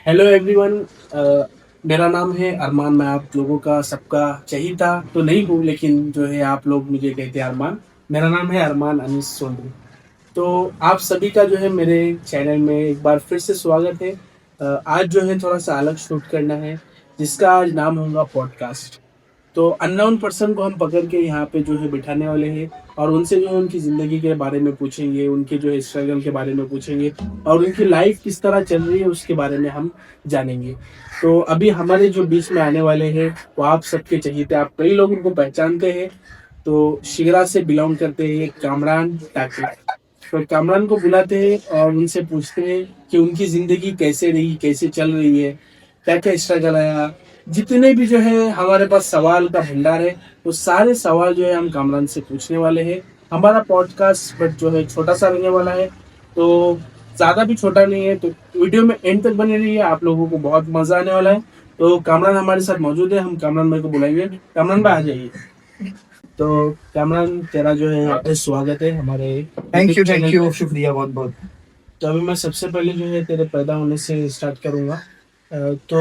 Hello everyone. मेरा नाम है अरमान। मैं आप लोगों का सबका चहीता तो नहीं हूँ, लेकिन जो है आप लोग मुझे कहते हैं अरमान। मेरा नाम है अरमान अनीस सोंद्री। तो आप सभी का जो है मेरे चैनल में एक बार फिर से स्वागत है। आज जो है थोड़ा सा अलग शूट करना है, जिसका आज नाम होगा पॉडकास्ट। तो अननोन पर्सन को हम पकड़ के यहाँ पे जो है बिठाने वाले हैं, और उनसे जो है उनकी ज़िंदगी के बारे में पूछेंगे, उनके जो है स्ट्रगल के बारे में पूछेंगे, और उनकी लाइफ किस तरह चल रही है उसके बारे में हम जानेंगे। तो अभी हमारे जो बीच में आने वाले हैं वो आप सबके चहीते, आप कई लोग उनको पहचानते हैं। तो शिगरा से बिलोंग करते हैं कामरान टाकी। तो कामरान को बुलाते हैं और उनसे पूछते हैं कि उनकी ज़िंदगी कैसे रही, कैसे चल रही है, क्या क्या स्ट्रगल आया। जितने भी जो है हमारे पास सवाल का भंडार है, वो सारे सवाल जो है हम कामरान से पूछने वाले हैं। हमारा पॉडकास्ट बट जो है छोटा सा रहने वाला है, तो ज़्यादा भी छोटा नहीं है। तो वीडियो में एंड तक बने रहिए, आप लोगों को बहुत मज़ा आने वाला है। तो कामरान हमारे साथ मौजूद है, हम कामरान भाई को बुलाएंगे। कामरान भाई आ जाइए। तो कामरान, तेरा जो है यहाँ पे स्वागत है हमारे thank YouTube you channel thank you पे। शुक्रिया बहुत बहुत। तो अभी मैं सबसे पहले जो है तेरे पैदा होने से स्टार्ट करूंगा। तो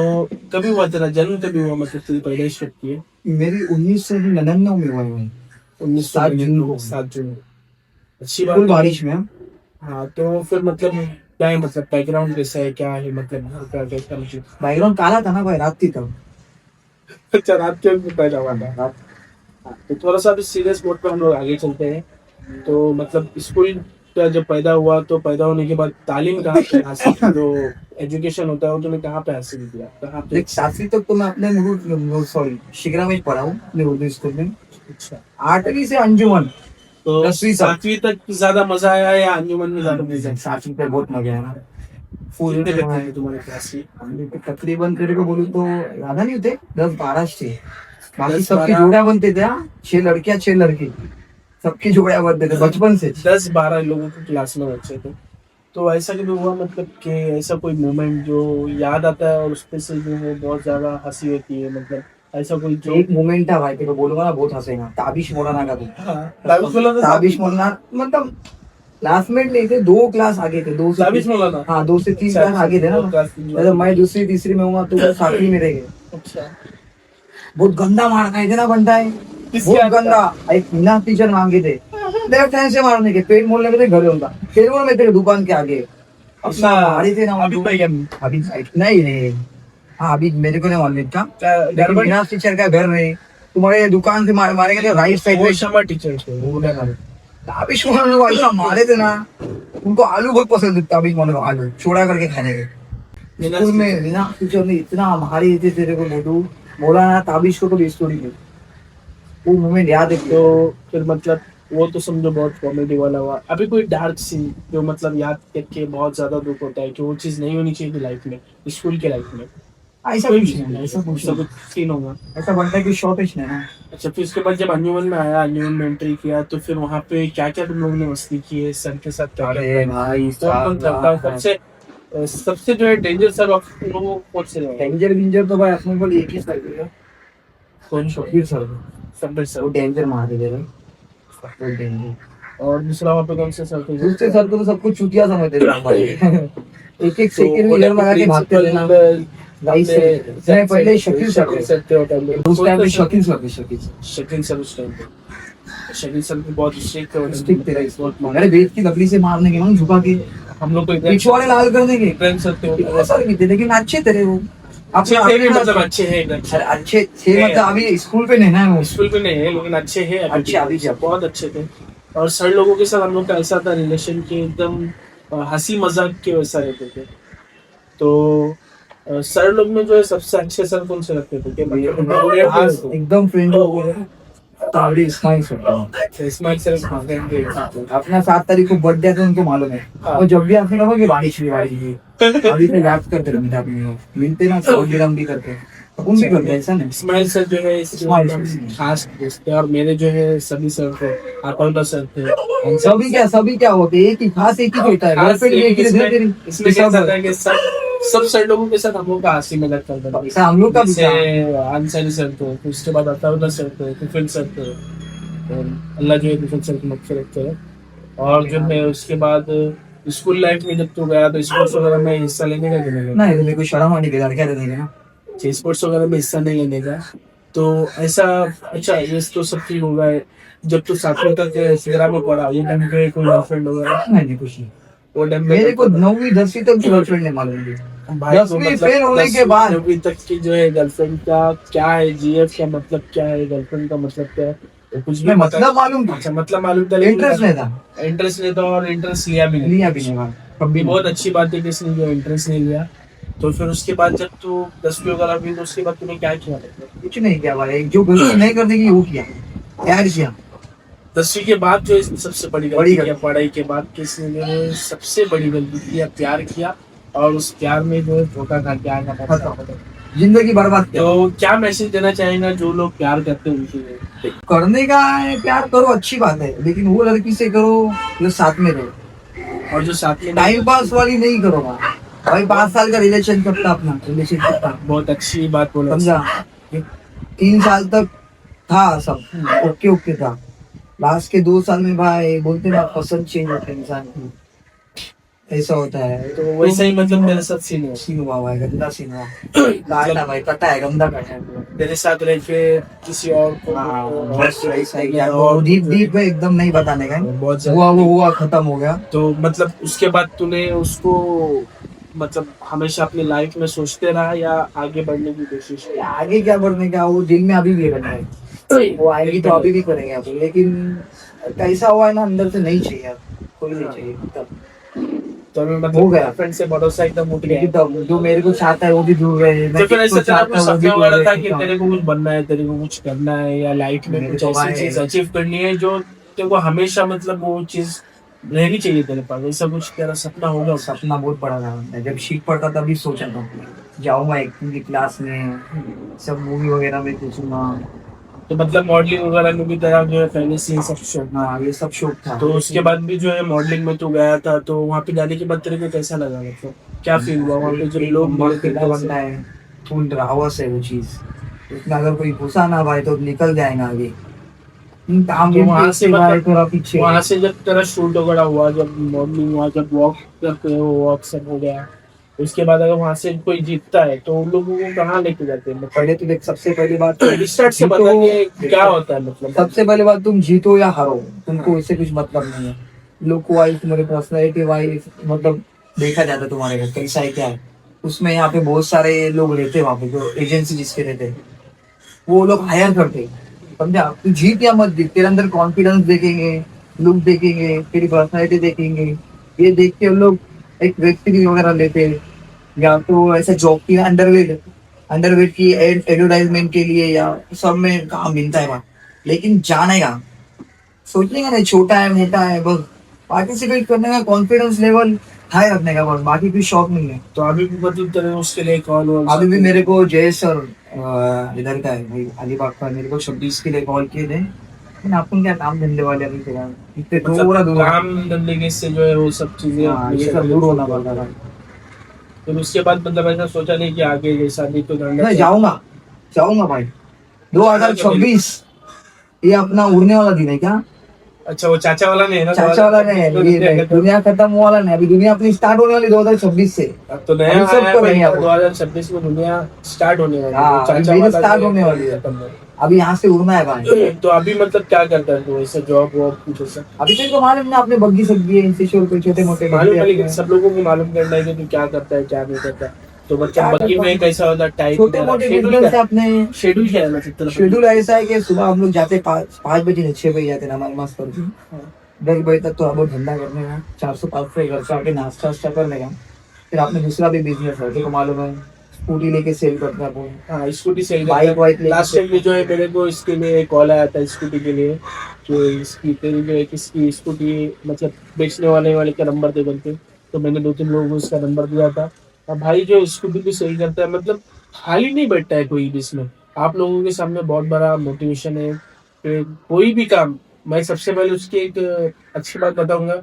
कभी हुआ तेरा जन्म, कभी हुआ, मतलब तेरी पैदाइश कब की है? मेरी 1999 में हुआ है भाई। उन्नीस सौ 7 जून को 7 जून। अच्छी बात फुल है। बारिश में हम। हाँ, तो फिर मतलब क्या है, मतलब बैकग्राउंड कैसा है, क्या है, मतलब घर का कैसा, मतलब बैकग्राउंड काला था ना भाई, रात थी तब। अच्छा, रात के वक्त पैदा हुआ था। रात। हाँ, तो थोड़ा सा अभी सीरियस मोड पे हम लोग आगे चलते हैं। तो मतलब स्कूल का जब पैदा हुआ, तो पैदा होने के बाद तालीम कहाँ पे हासिल, जो एजुकेशन होता है वो तूने कहाँ पे हासिल किया, कहाँ पे? देख 7वीं तक तो मैं अपने सॉरी शिगरा में ही पढ़ा हूँ, अपने उर्दू स्कूल में। अच्छा। 8वीं से अंजुमन। तो 10वीं तक। 7वीं तक ज्यादा मजा आया या अंजुमन में ज्यादा मजा आया? 7वीं पे बहुत मजा आया ना। फुल कितने बच्चे थे तुम्हारे क्लास में? हम लोग के तकरीबन तेरे को बोलूँ तो ज्यादा नहीं होते, 10-12 थे। बाकी 10 सबकी 12? जोड़ा बनते थे। हाँ, 6 लड़कियां 6 लड़के, सबकी जोड़ा बनते थे बचपन से। 10 12 लोगों की क्लास में बच्चे थे। तो ऐसा कभी हुआ, मतलब कि ऐसा कोई मोमेंट जो याद आता है और उस पे से जो है बहुत ज्यादा हंसी होती है, मतलब ऐसा कोई जो? एक मोमेंट था भाई, तेरे को बोलूंगा ना बहुत हंसेगा। ताबिश मौलाना का तू। हाँ, ताबिश मौलाना। ताबिश मौलाना मतलब क्लासमेट नहीं थे, 2 क्लास आगे थे, 2 से ताबिश 3। मौलाना। हाँ, 2 से 3 अच्छा क्लास आगे थे ना। दो क्लास तीन मतलब बार। मैं दूसरी तीसरी में हुआ तो वो 7वीं में रह गए। अच्छा। बहुत गंदा मार खाए थे ना बनता है। किसके बहुत हाथ का? गंदा। एक मीना टीचर मांगे थे लेफ्ट हैंड से मारने के, पेट मोड़ लगे थे घर उनका। फिर वो मैं तेरे दुकान के आगे अपना मारी थे ना अभी उनको। भाई अभी नहीं नहीं। हाँ, अभी मेरे को नहीं मालूम था, लेकिन गड़बड़। मीना टीचर का घर नहीं। तुम्हारे दुकान से मारेंगे तो राइट साइड वो में। शर्मा टीचर थे, वो क्या नाम? ताबिश मौलाना को ऐसा मारे थे ना। उनको आलू बहुत पसंद है, ताबिश मौलाना को आलू छोड़ा करके खाने के। स्कूल में मीना टीचर ने इतना मारी थी तेरे को बोलूं। मौलाना ताबिश को भी स्टोरी में वो मोमेंट याद है। तो फिर मतलब वो तो समझो बहुत कॉमेडी वाला हुआ। अभी कोई डार्क सीन जो मतलब याद करके बहुत ज्यादा दुख होता है कि वो चीज नहीं होनी चाहिए थी लाइफ में, स्कूल के लाइफ में? ऐसा कोई कुछ भी नहीं, ऐसा कुछ ऐसा नहीं। कुछ सीन होगा? ऐसा बनता है कि शॉर्टेज नहीं ना। अच्छा, फिर उसके बाद जब अंजुमन में आया, अंजुमन में एंट्री किया, तो फिर वहाँ पे क्या क्या तुम लोगों ने मस्ती की है सर के साथ, क्या क्या अरे भाई कौन कौन सा था सबसे? सबसे जो है डेंजर सर ऑफ तुम लोगों को कौन से लगा? डेंजर विंजर तो भाई अपने को एक ही सर है। कौन? शबीर सर। सब्बिर वो सर। डेंजर मार दे रहे। वो डेंजर। और दूसरा वहाँ पे कौन से सर थे? दूसरे सर को तो सब कुछ चुतिया समझते थे भाई। एक एक तो सेकंड में इधर लगा के भागते थे ना। गाइस नहीं, पहले शकील सर थे। सर थे होटल में। उस टाइम पे शकील सर थे, शकील सर। शकील सर उस टाइम पे, शकील सर भी बहुत स्ट्रिक्ट थे स्टिक तेरा इस बहुत वक्त। अरे बेत की लकड़ी से मारने के ना, झुका के हम लोग को पिछवाड़े लाल कर देंगे। फ्रेंड सर थे वो सर भी थे लेकिन अच्छे थे वो। अच्छे थे भी, मतलब अच्छे हैं एकदम। अरे अच्छे थे मतलब अभी स्कूल पे नहीं ना वो। स्कूल पे नहीं है लेकिन अच्छे हैं अच्छे अभी भी, बहुत अच्छे थे। और सर लोगों के साथ हम लोग का ऐसा था रिलेशन कि एकदम हंसी मजाक के वैसा रहते थे। तो सर लोग में जो है सबसे अच्छे सर कौन से लगते थे? हाँ, एकदम फ्रेंड हो गए। तावड़ी इस्माइल सर। इस्माइल सर अपना 7 तारीख को बर्थडे था, उनको मालूम है। और जब भी आपने कहा कि बारिश हुई बारिश हुई, अभी तो याद करते रहे मिठाई में मिलते ना, और भी भी करते हैं। उन भी करते हैं, ऐसा नहीं। इस्माइल सर जो है इस्माइल एकदम सर। खास दोस्त थे। और मेरे जो है सभी सर थे, आकौंदा सर थे। सभी क्या होते हैं, एक ही खास एक ही होता है। खास गर्लफ्रेंड लेकिन एक ही इसमें तेरी इसमें कैसा था कि सब सर लोगों के साथ हम लोग का हंसी मजाक चलता था। ऐसा हम लोग का भी था। जैसे अंसारी सर थे, फिर उसके बाद अताउल्ला सर थे, कुफिल सर थे। और अल्लाह जो है कुफिल सर की मगफिरत करे। और जो है उसके बाद स्कूल लाइफ में जब तू गया तो स्पोर्ट्स वगैरह में हिस्सा लेने का कि नहीं? नहीं मेरे को शर्म आने के लड़के रहते हैं ना। अच्छा, स्पोर्ट्स वगैरह में हिस्सा नहीं लेने का तो ऐसा। अच्छा, ये तो सब ठीक होगा। जब तू सातवीं तक सिगरा में पढ़ा, ये टाइम पे कोई गर्लफ्रेंड वगैरह? नहीं कुछ नहीं। वो टाइम मेरे को 9वीं 10वीं तक गर्लफ्रेंड नहीं मालूम थी। भाई को 10वीं मतलब फेल होने के बाद 9वीं तक की जो है गर्लफ्रेंड का क्या है, जीएफ का मतलब क्या है, गर्लफ्रेंड का मतलब क्या है, वो कुछ भी मैं मतलब मालूम था, अच्छा, मतलब मालूम था, इंटरेस्ट नहीं था। इंटरेस्ट नहीं था और इंटरेस्ट लिया भी नहीं। लिया भी नहीं कभी। बहुत अच्छी बात है कि इसने जो इंटरेस्ट नहीं लिया। तो फिर उसके बाद जब तू 10वीं वगैरह हुई तो उसके बाद तूने क्या किया? कुछ नहीं किया भाई, जो गलती नहीं करने की वो किया, प्यार किया। 10वीं के बाद जो सबसे बड़ी गलती किया, पढ़ाई के बाद किसने जो है सबसे बड़ी गलती किया, प्यार किया और उस प्यार में जो है धोखा खा के आया, जिंदगी बर्बाद किया। तो क्या मैसेज देना चाहेगा जो लोग प्यार करते हैं उनके? करने का है, प्यार करो अच्छी बात है, लेकिन वो लड़की से करो जो साथ में रहो, और जो साथ में टाइम पास वाली नहीं करो भाई। 5 साल का रिलेशन करता अपना रिलेशनशिप था, बहुत अच्छी बात बोला, समझा। 3 साल तक था सब ओके ओके था। लास्ट के 2 साल में भाई बोलते ना पसंद चेंज होता है इंसान की, ऐसा होता है। तो वैसा ही मतलब मेरे साथ सीन हुआ। सीन हुआ भाई, गंदा सीन हुआ। काटा भाई, कटा है, गंदा कटा है पूरा। तेरे साथ रह के किसी और को बस ऐसा ही क्या, वो डीप डीप है एकदम, नहीं बताने का। बहुत हुआ वो हुआ, खत्म हो गया। तो मतलब उसके बाद तूने उसको मतलब हमेशा अपनी लाइफ में सोचते रहा या आगे बढ़ने की कोशिश की? आगे क्या बढ़ने का, वो दिल में अभी भी रहना है, वो आएगी तो अभी भी करेंगे अभी, लेकिन कैसा हुआ है ना अंदर से नहीं चाहिए अब, कोई नहीं चाहिए तब। तो अभी हो मतलब गया। फ्रेंड से भरोसा एकदम उठ गया। लेकिन तब जो मेरे को चाहता है वो भी दूर गए, तो फिर ऐसा तेरा कुछ सपना वगैरह था कि है। तेरे को कुछ बनना है, तेरे को कुछ करना है या लाइफ में मेरे कुछ को ऐसी भाई- चीज अचीव करनी है जो तेरे को हमेशा मतलब वो चीज रहनी चाहिए तेरे पास, ऐसा कुछ तेरा सपना होगा? सपना बहुत बड़ा था। मैं जब सीख पढ़ता तभी सोचा था जाऊंगा एक्टिंग की क्लास में, सब मूवी वगैरह में घुसूंगा। तो मतलब मॉडलिंग वगैरह में भी तेरा जो है पहले से ही सब शौक? हाँ ये सब शौक था। तो उसके बाद भी जो है मॉडलिंग में तू गया था, तो वहाँ पे जाने के बाद तेरे को कैसा लगा, मतलब क्या फील हुआ वहाँ पे जब एक लोग नंबर मिले फिर तेरे बनता है, फुल रावस है वो चीज। उसमें अगर कोई घुसा ना भाई तो निकल जाएगा आगे। काम तो वहाँ से भाई मतलब थोड़ा पीछे। वहाँ से जब तेरा शूट वगैरह हुआ, जब मॉडलिंग हुआ, जब वॉक करते हो, वॉक सब हो गया, उसके बाद अगर वहाँ से कोई जीतता है तो उन लोगों को कहाँ लेके जाते हैं? पहले तो देख, सबसे पहली बात स्टार्ट से बता कि क्या होता है, मतलब सबसे पहले बात, तुम जीतो या हारो तुमको इससे कुछ मतलब नहीं है। लुक वाइज, तुम्हारी पर्सनैलिटी वाइज मतलब देखा जाता है तुम्हारे घर कैसा है क्या है। उसमें यहाँ पे बहुत सारे लोग रहते हैं, वहाँ पे जो एजेंसी जिसके रहते हैं वो लोग हायर करते हैं, समझा। तू जीत या मत जीत, तेरे अंदर कॉन्फिडेंस देखेंगे, लुक देखेंगे, तेरी पर्सनैलिटी देखेंगे, ये देख के हम लोग एक व्यक्ति वगैरह लेते हैं। या तो ऐसा जॉब की अंडरवेट की एडवर्टाइजमेंट के लिए या सब में काम मिलता है वहाँ, लेकिन जाने का सोचने का नहीं, छोटा है मोटा है, बस पार्टिसिपेट करने का कॉन्फिडेंस लेवल हाई रखने का, बस बाकी कोई शौक नहीं है। तो अभी भी मतलब तेरे उसके लिए कॉल अभी भी मेरे को जय सर इधर का है भाई, अलीबाग का, मेरे को 26 के लिए कॉल किए थे, लेकिन अपन क्या काम धंधे वाले अभी फिलहाल इतने थोड़ा दूर काम धंधे के से जो है वो सब चीजें ये सब दूर होना पड़ता था। फिर उसके बाद मतलब ऐसा सोचा नहीं कि आगे ये शादी तो मैं जाऊंगा भाई। 2026 ये अपना उड़ने वाला दिन है क्या? अच्छा, वो चाचा वाला नहीं है ना? चाचा वाला नहीं है, ये दुनिया खत्म हुआ वाला नहीं, अभी दुनिया अपनी स्टार्ट होने वाली 2026 से। अब तो नया हम सब आया करेंगे है, अब। 2026 में दुनिया स्टार्ट होने वाली है। हाँ, चाचा मेरी वाला स्टार्ट जो होने है, वाली है। खत्म है। अभी यहाँ से उड़ना है भाई। तो अभी मतलब क्या करता है तू, ऐसा जॉब वॉब कुछ ऐसा? अभी तो इनको मालूम ना, अपने बग्गी सब्जी है, इंस्टीट्यूट पे छोटे मोटे मालूम है, लेकिन सब लोगों को मालूम करना है कि तू क्या करता है क्या नहीं करता। तो मतलब बग्गी में कैसा होता है टाइप? छोटे मोटे बिजनेस है अपने। शेड्यूल क्या है मतलब? शेड्यूल ऐसा है कि सुबह हम लोग जाते 5 बजे नहीं, 6 बजे जाते नमाज नमाज करके। 10 बजे तक तो अब धंधा करने का, 400-500 घर से आके नाश्ता वास्ता कर लेगा। फिर आपने दूसरा भी बिजनेस है, देखो मालूम है, स्कूटी लेके सेल करता है वो। हाँ, स्कूटी सेल बाइक वाइक लेके लास्ट टाइम में जो है मेरे को इसके लिए कॉल आया था स्कूटी के लिए, जो इसकी तेरी जो है किसकी स्कूटी मतलब बेचने वाले का नंबर दे बनते, तो मैंने 2-3 लोगों को इसका नंबर दिया था। अब भाई जो स्कूटी भी सेल करता है, मतलब खाली नहीं बैठता है कोई भी इसमें। आप लोगों के सामने बहुत बड़ा मोटिवेशन है। फिर कोई भी काम, मैं सबसे पहले उसकी एक अच्छी बात बताऊंगा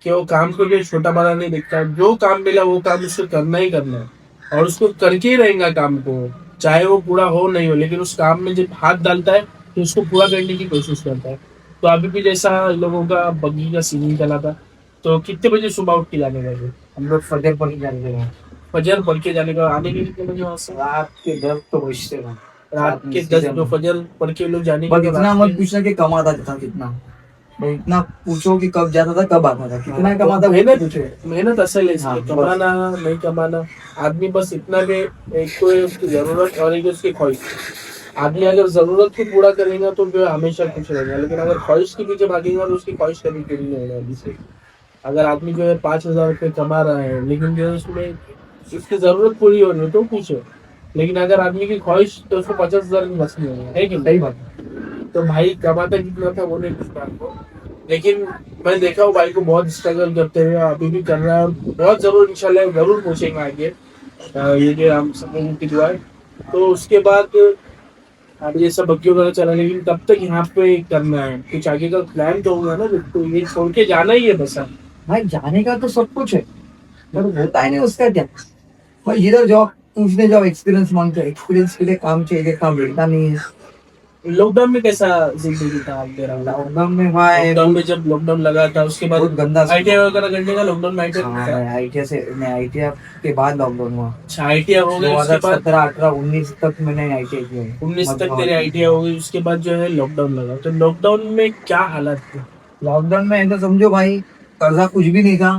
कि वो काम को जो छोटा बड़ा नहीं देखता, जो काम मिला वो काम उसको करना ही करना है और उसको करके ही रहेगा काम को, चाहे वो पूरा हो नहीं हो, लेकिन उस काम में जब हाथ डालता है तो उसको पूरा करने की कोशिश करता है। तो अभी भी जैसा लोगों का बग्गी का सीजन चला था, तो कितने बजे सुबह उठ के जाने का? हम लोग फजर पढ़ के जाते हैं, फजर पढ़ के जाने का, आने के कितने बजे वहां से? रात के 10 तो बजते हैं। रात के 10 जो फजर पढ़ के लोग जाने बस के इतना बाद मत पूछना कि कमाता था कितना, बस इतना पूछो कि कब जाता था कब आता था, कितना कमाता है ना पूछो। मेहनत असल है हाँ, इसमें, कमाना नहीं कमाना, आदमी बस इतना कि एक तो है उसकी जरूरत और एक है उसकी ख्वाहिश। आदमी अगर जरूरत को पूरा करेगा तो जो है हमेशा खुश रहेगा, लेकिन अगर ख्वाहिश के पीछे भागेगा तो उसकी ख्वाहिश कभी पूरी नहीं होगा अभी से। अगर आदमी जो है 5,000 रुपये कमा रहा है लेकिन जो है उसमें उसकी जरूरत पूरी हो रही है तो खुश है, लेकिन अगर आदमी की ख्वाहिश तो उसको 50,000 की बस नहीं होगा, है कि सही नहीं? बात। तो भाई कमाता कितना था वो नहीं पूछता आपको, लेकिन मैं देखा हूँ भाई को बहुत स्ट्रगल करते हुए, अभी भी कर रहा है, और बहुत जरूर इंशाल्लाह जरूर पूछेंगे आगे। ये जो हम सब लोगों की दुआ है। तो उसके बाद अब ये सब बग्गियों का चला, लेकिन तब तक यहाँ पे करना है कुछ आगे का प्लान तो होगा ना, तो ये छोड़ के जाना ही है बस अब। भाई जाने का तो सब कुछ है, पर होता ही नहीं उसका क्या। भाई इधर जॉब पूछने जाओ, एक्सपीरियंस मांगते हो, एक्सपीरियंस के लिए काम चाहिए, काम मिलता नहीं है। लॉकडाउन में कैसा जिंदगी था आप दे रहा हूँ? लॉकडाउन में भाई लॉकडाउन में जब लॉकडाउन लगा था उसके बाद बहुत गंदा आईटीआई वगैरह करने का लॉकडाउन में आईटीआई से, मैं आईटीआई के बाद लॉकडाउन हुआ। अच्छा आईटीआई हो गई, उसके बाद 2017, 18, 19 तक मैंने आईटीआई किया है। 19 तक तेरे आईटीआई हो गई, उसके बाद जो है लॉकडाउन लगा। तो लॉकडाउन में क्या हालत थी? लॉकडाउन में ऐसा समझो भाई, कर्जा कुछ भी नहीं था,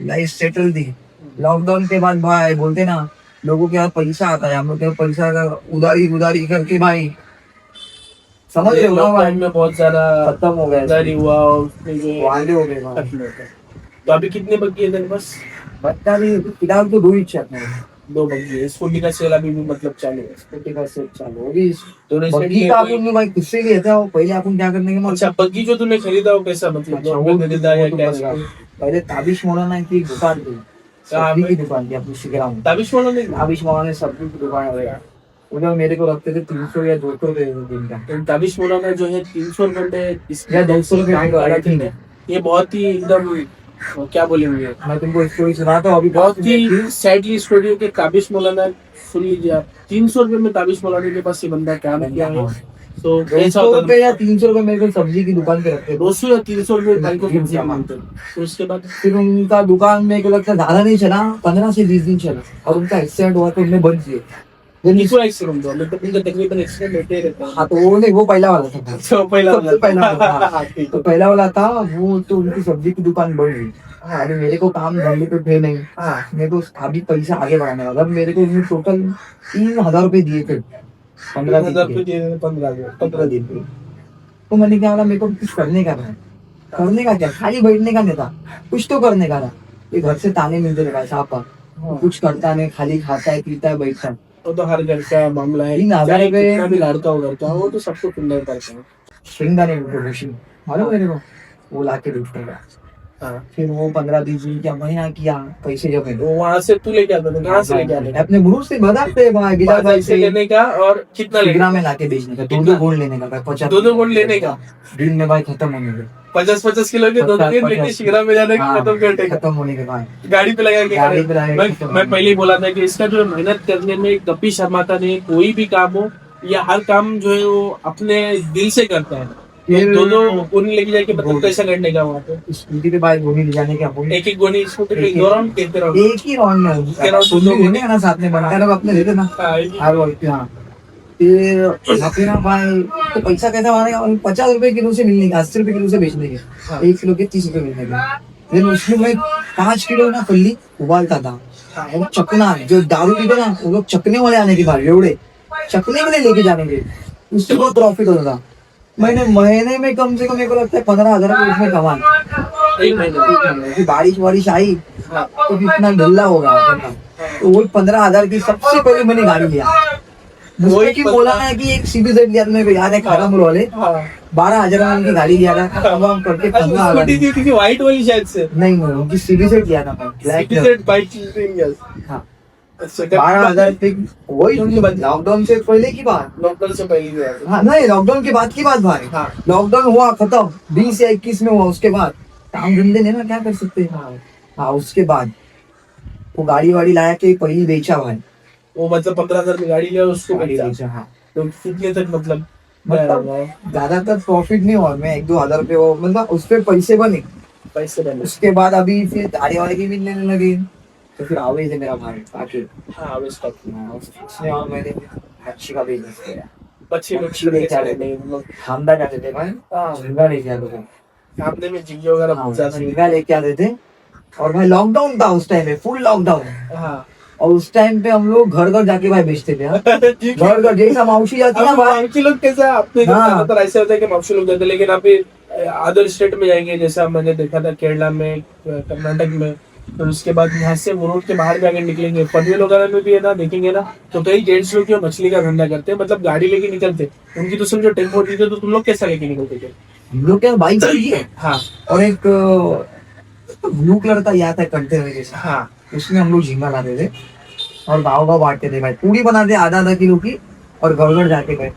लाइफ सेटल थी। लॉकडाउन के बाद भाई बोलते ना, लोगों के हाथ पैसा आता है, हम लोग के पास पैसा का उधारी उधारी करके भाई, समझ रहे हो ना भाई, लॉकडाउन में बहुत ज्यादा खत्म हो गया, उधारी हुआ और उसमें जो है वांदे हो गए भाई। खत्म हो गया। तो अभी कितने बग्गी है तेरे पास? बच्चा भी फिलहाल तो 2 ही चल रहे हैं। 2 बग्गी है। स्कूटी का सेल अभी भी मतलब चालू है? स्कूटी का सेट चालू होगी। तूने इसमें बग्गी का अपन भाई खुद से लिया था, पहले अपन क्या करने के अच्छा बग्गी जो तूने खरीदा वो कैसा, मतलब अच्छा, नॉर्मल खरीदा या तो कैश पड़ेगा। में? पहले ताबिश मौलाना की दुकान थी, कहाँ सब्जी पे? की दुकान थी अपनी शिगरा में। ताबिश वाला नहीं? ताबिश मौलाना सब्जी की दुकान है, उधर मेरे को रखते थे 300 या 200 रुपए दिन का। तो ताबिश मौलाना जो है 300 रुपए में या 200 रुपए काम का करा थी। था। ये बहुत ही एकदम क्या बोलेंगे, मैं तुमको स्टोरी सुनाता हूँ अभी, बहुत ही सैडली स्टोरी है कि ताबिश मौलाना, सुन लीजिए आप, 300 रुपए में ताबिश मौलाना के पास ये बंदा काम किया है। तो ऐसा 200 होता रुपए या 300 रुपए मेरे को सब्जी की दुकान पे रखते थे। 200 या 300 रुपए भाई को सब्जी मांगते हैं। तो उसके बाद फिर उनका दुकान मेरे को लगता है ज्यादा नहीं चला, 15 से 20 दिन चला, और उनका एक्सीडेंट हुआ तो उन्हें बंद किए। किसको एक्सीडेंट हुआ? मतलब उनका तकरीबन एक्सीडेंट होते ही रहता है। हाँ तो वो नहीं, वो पहला वाला था। तो पहला सबसे पहला वाला था। हाँ, ठीक तो है। पहला वाला था वो, तो उनकी सब्जी की दुकान बढ़ गई। अरे मेरे को काम धंधे पे थे नहीं, मेरे को अभी पैसा आगे बढ़ाने वाला, मेरे को टोटल 3,000 रुपए दिए थे 15 दिन 1000 के। रुपए दिए थे 15 दिन के। तो मैंने क्या बोला, मेरे को कुछ करने का था, करने का क्या, खाली बैठने का नहीं था, कुछ तो करने का था। ये घर से ताने मिलते थे भाई साहब का, कुछ करता नहीं, खाली खाता है पीता है बैठता है। वो तो हर घर का मामला है, 3,000 चाहे रुपए कितना भी लड़का हो घर का, वो तो सबको पिंडर करते हैं। शेंगदाने प्रोडक्शन मालूम मेरे को, वो लाके बेचते हैं। हाँ। फिर वो 15-20 दिन क्या महीना किया, पैसे जब वो वहां से तू लेके आता था, कहाँ से लेके आता था? अपने गुरु से बताते गिला बाजार से लेने का, और कितना लेने ग्राम में लाके बेचने का, 2-2 गोल्ड लेने का, 50 2-2 गोल्ड लेने का? दिन में भाई खत्म होने के, 50-50 किलो के 2 दिन लेके शिगरा में जाने का, खत्म कर देगा खत्म होने के बाद गाड़ी पे लगा के। गाड़ी पे लगा के खत्म। मैं पहले ही बोला था कि इसका जो है मेहनत करने में कभी शर्माता नहीं, कोई भी काम हो या हर काम जो है वो अपने दिल से करता है। फिर दोनों गोनी लेके जाके मतलब कैसा करने का वहाँ पे? स्कूटी पे बाइक गोली ले जाने का, एक गोनी स्कूटी पे एक- 2 राउंड कहते रहो। एक ही राउंड में राउंड दो लेने का ना, साथ में बनता है अपने लेते ना। हाँ, एक ही- हाँ फिर वहाँ पे ना भाई, तो पैसा कैसा मारेगा, 50 रुपए किलो से मिलने का, 80 रुपए किलो से बेचने के, हाँ। 1 किलो के 30 रुपए मिलने के। फिर उसमें मैं 5 किलो ना फल्ली उबालता था, और चकना जो दारू पीते ना वो लोग चकने वाले आने के बाद एवढे चकने वाले लेके जाने के, उससे बहुत प्रॉफिट होता था। मैंने महीने में कम से कम मेरे को लगता है 15,000 रुपए उसमें कमाए। एक महीने फिर बारिश आई हाँ। तो फिर इतना गल्ला हो गया, तो वही 15,000 की सबसे पहले मैंने गाड़ी लिया। वही की बोला ना कि एक CBZ लिया था, मेरे को याद है, खारामुर वाले 12,000 की गाड़ी लिया था, तमाम करके 15,000। स्कूटी थी क्योंकि व्हाइट वाली शायद से नहीं उनकी CBZ लिया था मैं, ब्लैक। CBZ बाइक चलती है। हाँ। अच्छा 12,000 पे वही लॉकडाउन से पहले की बात। लॉकडाउन से पहले भी आया। हाँ नहीं, लॉकडाउन के बाद की बात भाई। हाँ। लॉकडाउन हुआ खत्म 20 या 21 में हुआ, उसके बाद काम धंधे नहीं ना, क्या कर सकते हैं। हाँ उसके बाद वो गाड़ी वाड़ी लाया के पहली बेचा भाई, वो मतलब 15,000 में गाड़ी लिया उसको गाड़ी बेचा। बेचा। हाँ तो कितने तक मतलब मतलब ज्यादातर प्रॉफिट नहीं हुआ, मैं 1-2 हजार रुपये वो मतलब उस पे पैसे बने, पैसे डाले। उसके बाद अभी फिर दाढ़ी वाले की भी लेने लगे, तो फिर आवेश है मेरा भाई आके, हाँ अब इसका उसने और मैंने मच्छी का बिजनेस किया। मच्छी मच्छी लेके आ रहे थे हम लोग, खामदा जाते थे भाई, झींगा लेके आते थे। सामने में झींगे वगैरह हाँ, बहुत ज्यादा झींगा लेके आते थे। और भाई लॉकडाउन था उस टाइम में, फुल लॉकडाउन। हाँ और उस टाइम पे हम लोग घर घर जाके भाई बेचते थे। हाँ? घर घर जैसा मौसी जाती है ना अब भाई। मौसी लोग कैसे आपने हाँ। ज्यादातर ऐसे होता है कि मौसी लोग जाते हैं, लेकिन आप अदर स्टेट में जाएंगे, जैसा मैंने देखा था केरला में, कर्नाटक में, फिर उसके बाद यहाँ से वो रोड के बाहर भी अगर निकलेंगे पनवेल वगैरह में भी है ना, देखेंगे ना तो कई जेंट्स लोग जो मछली का धंधा करते हैं, मतलब गाड़ी लेके निकलते, उनकी तो समझो टेम्पो होती थी, तो तुम लोग कैसा लेके निकलते थे? हम लोग क्या बाइक चली है, हाँ और एक ब्लू कलर का या था कंटेनर जैसा, हाँ उसमें हम लोग झींगा लाते थे और गाँव गाँव बांटते थे भाई। पूरी बनाते आधा आधा किलो की, और घर घर जाके भाई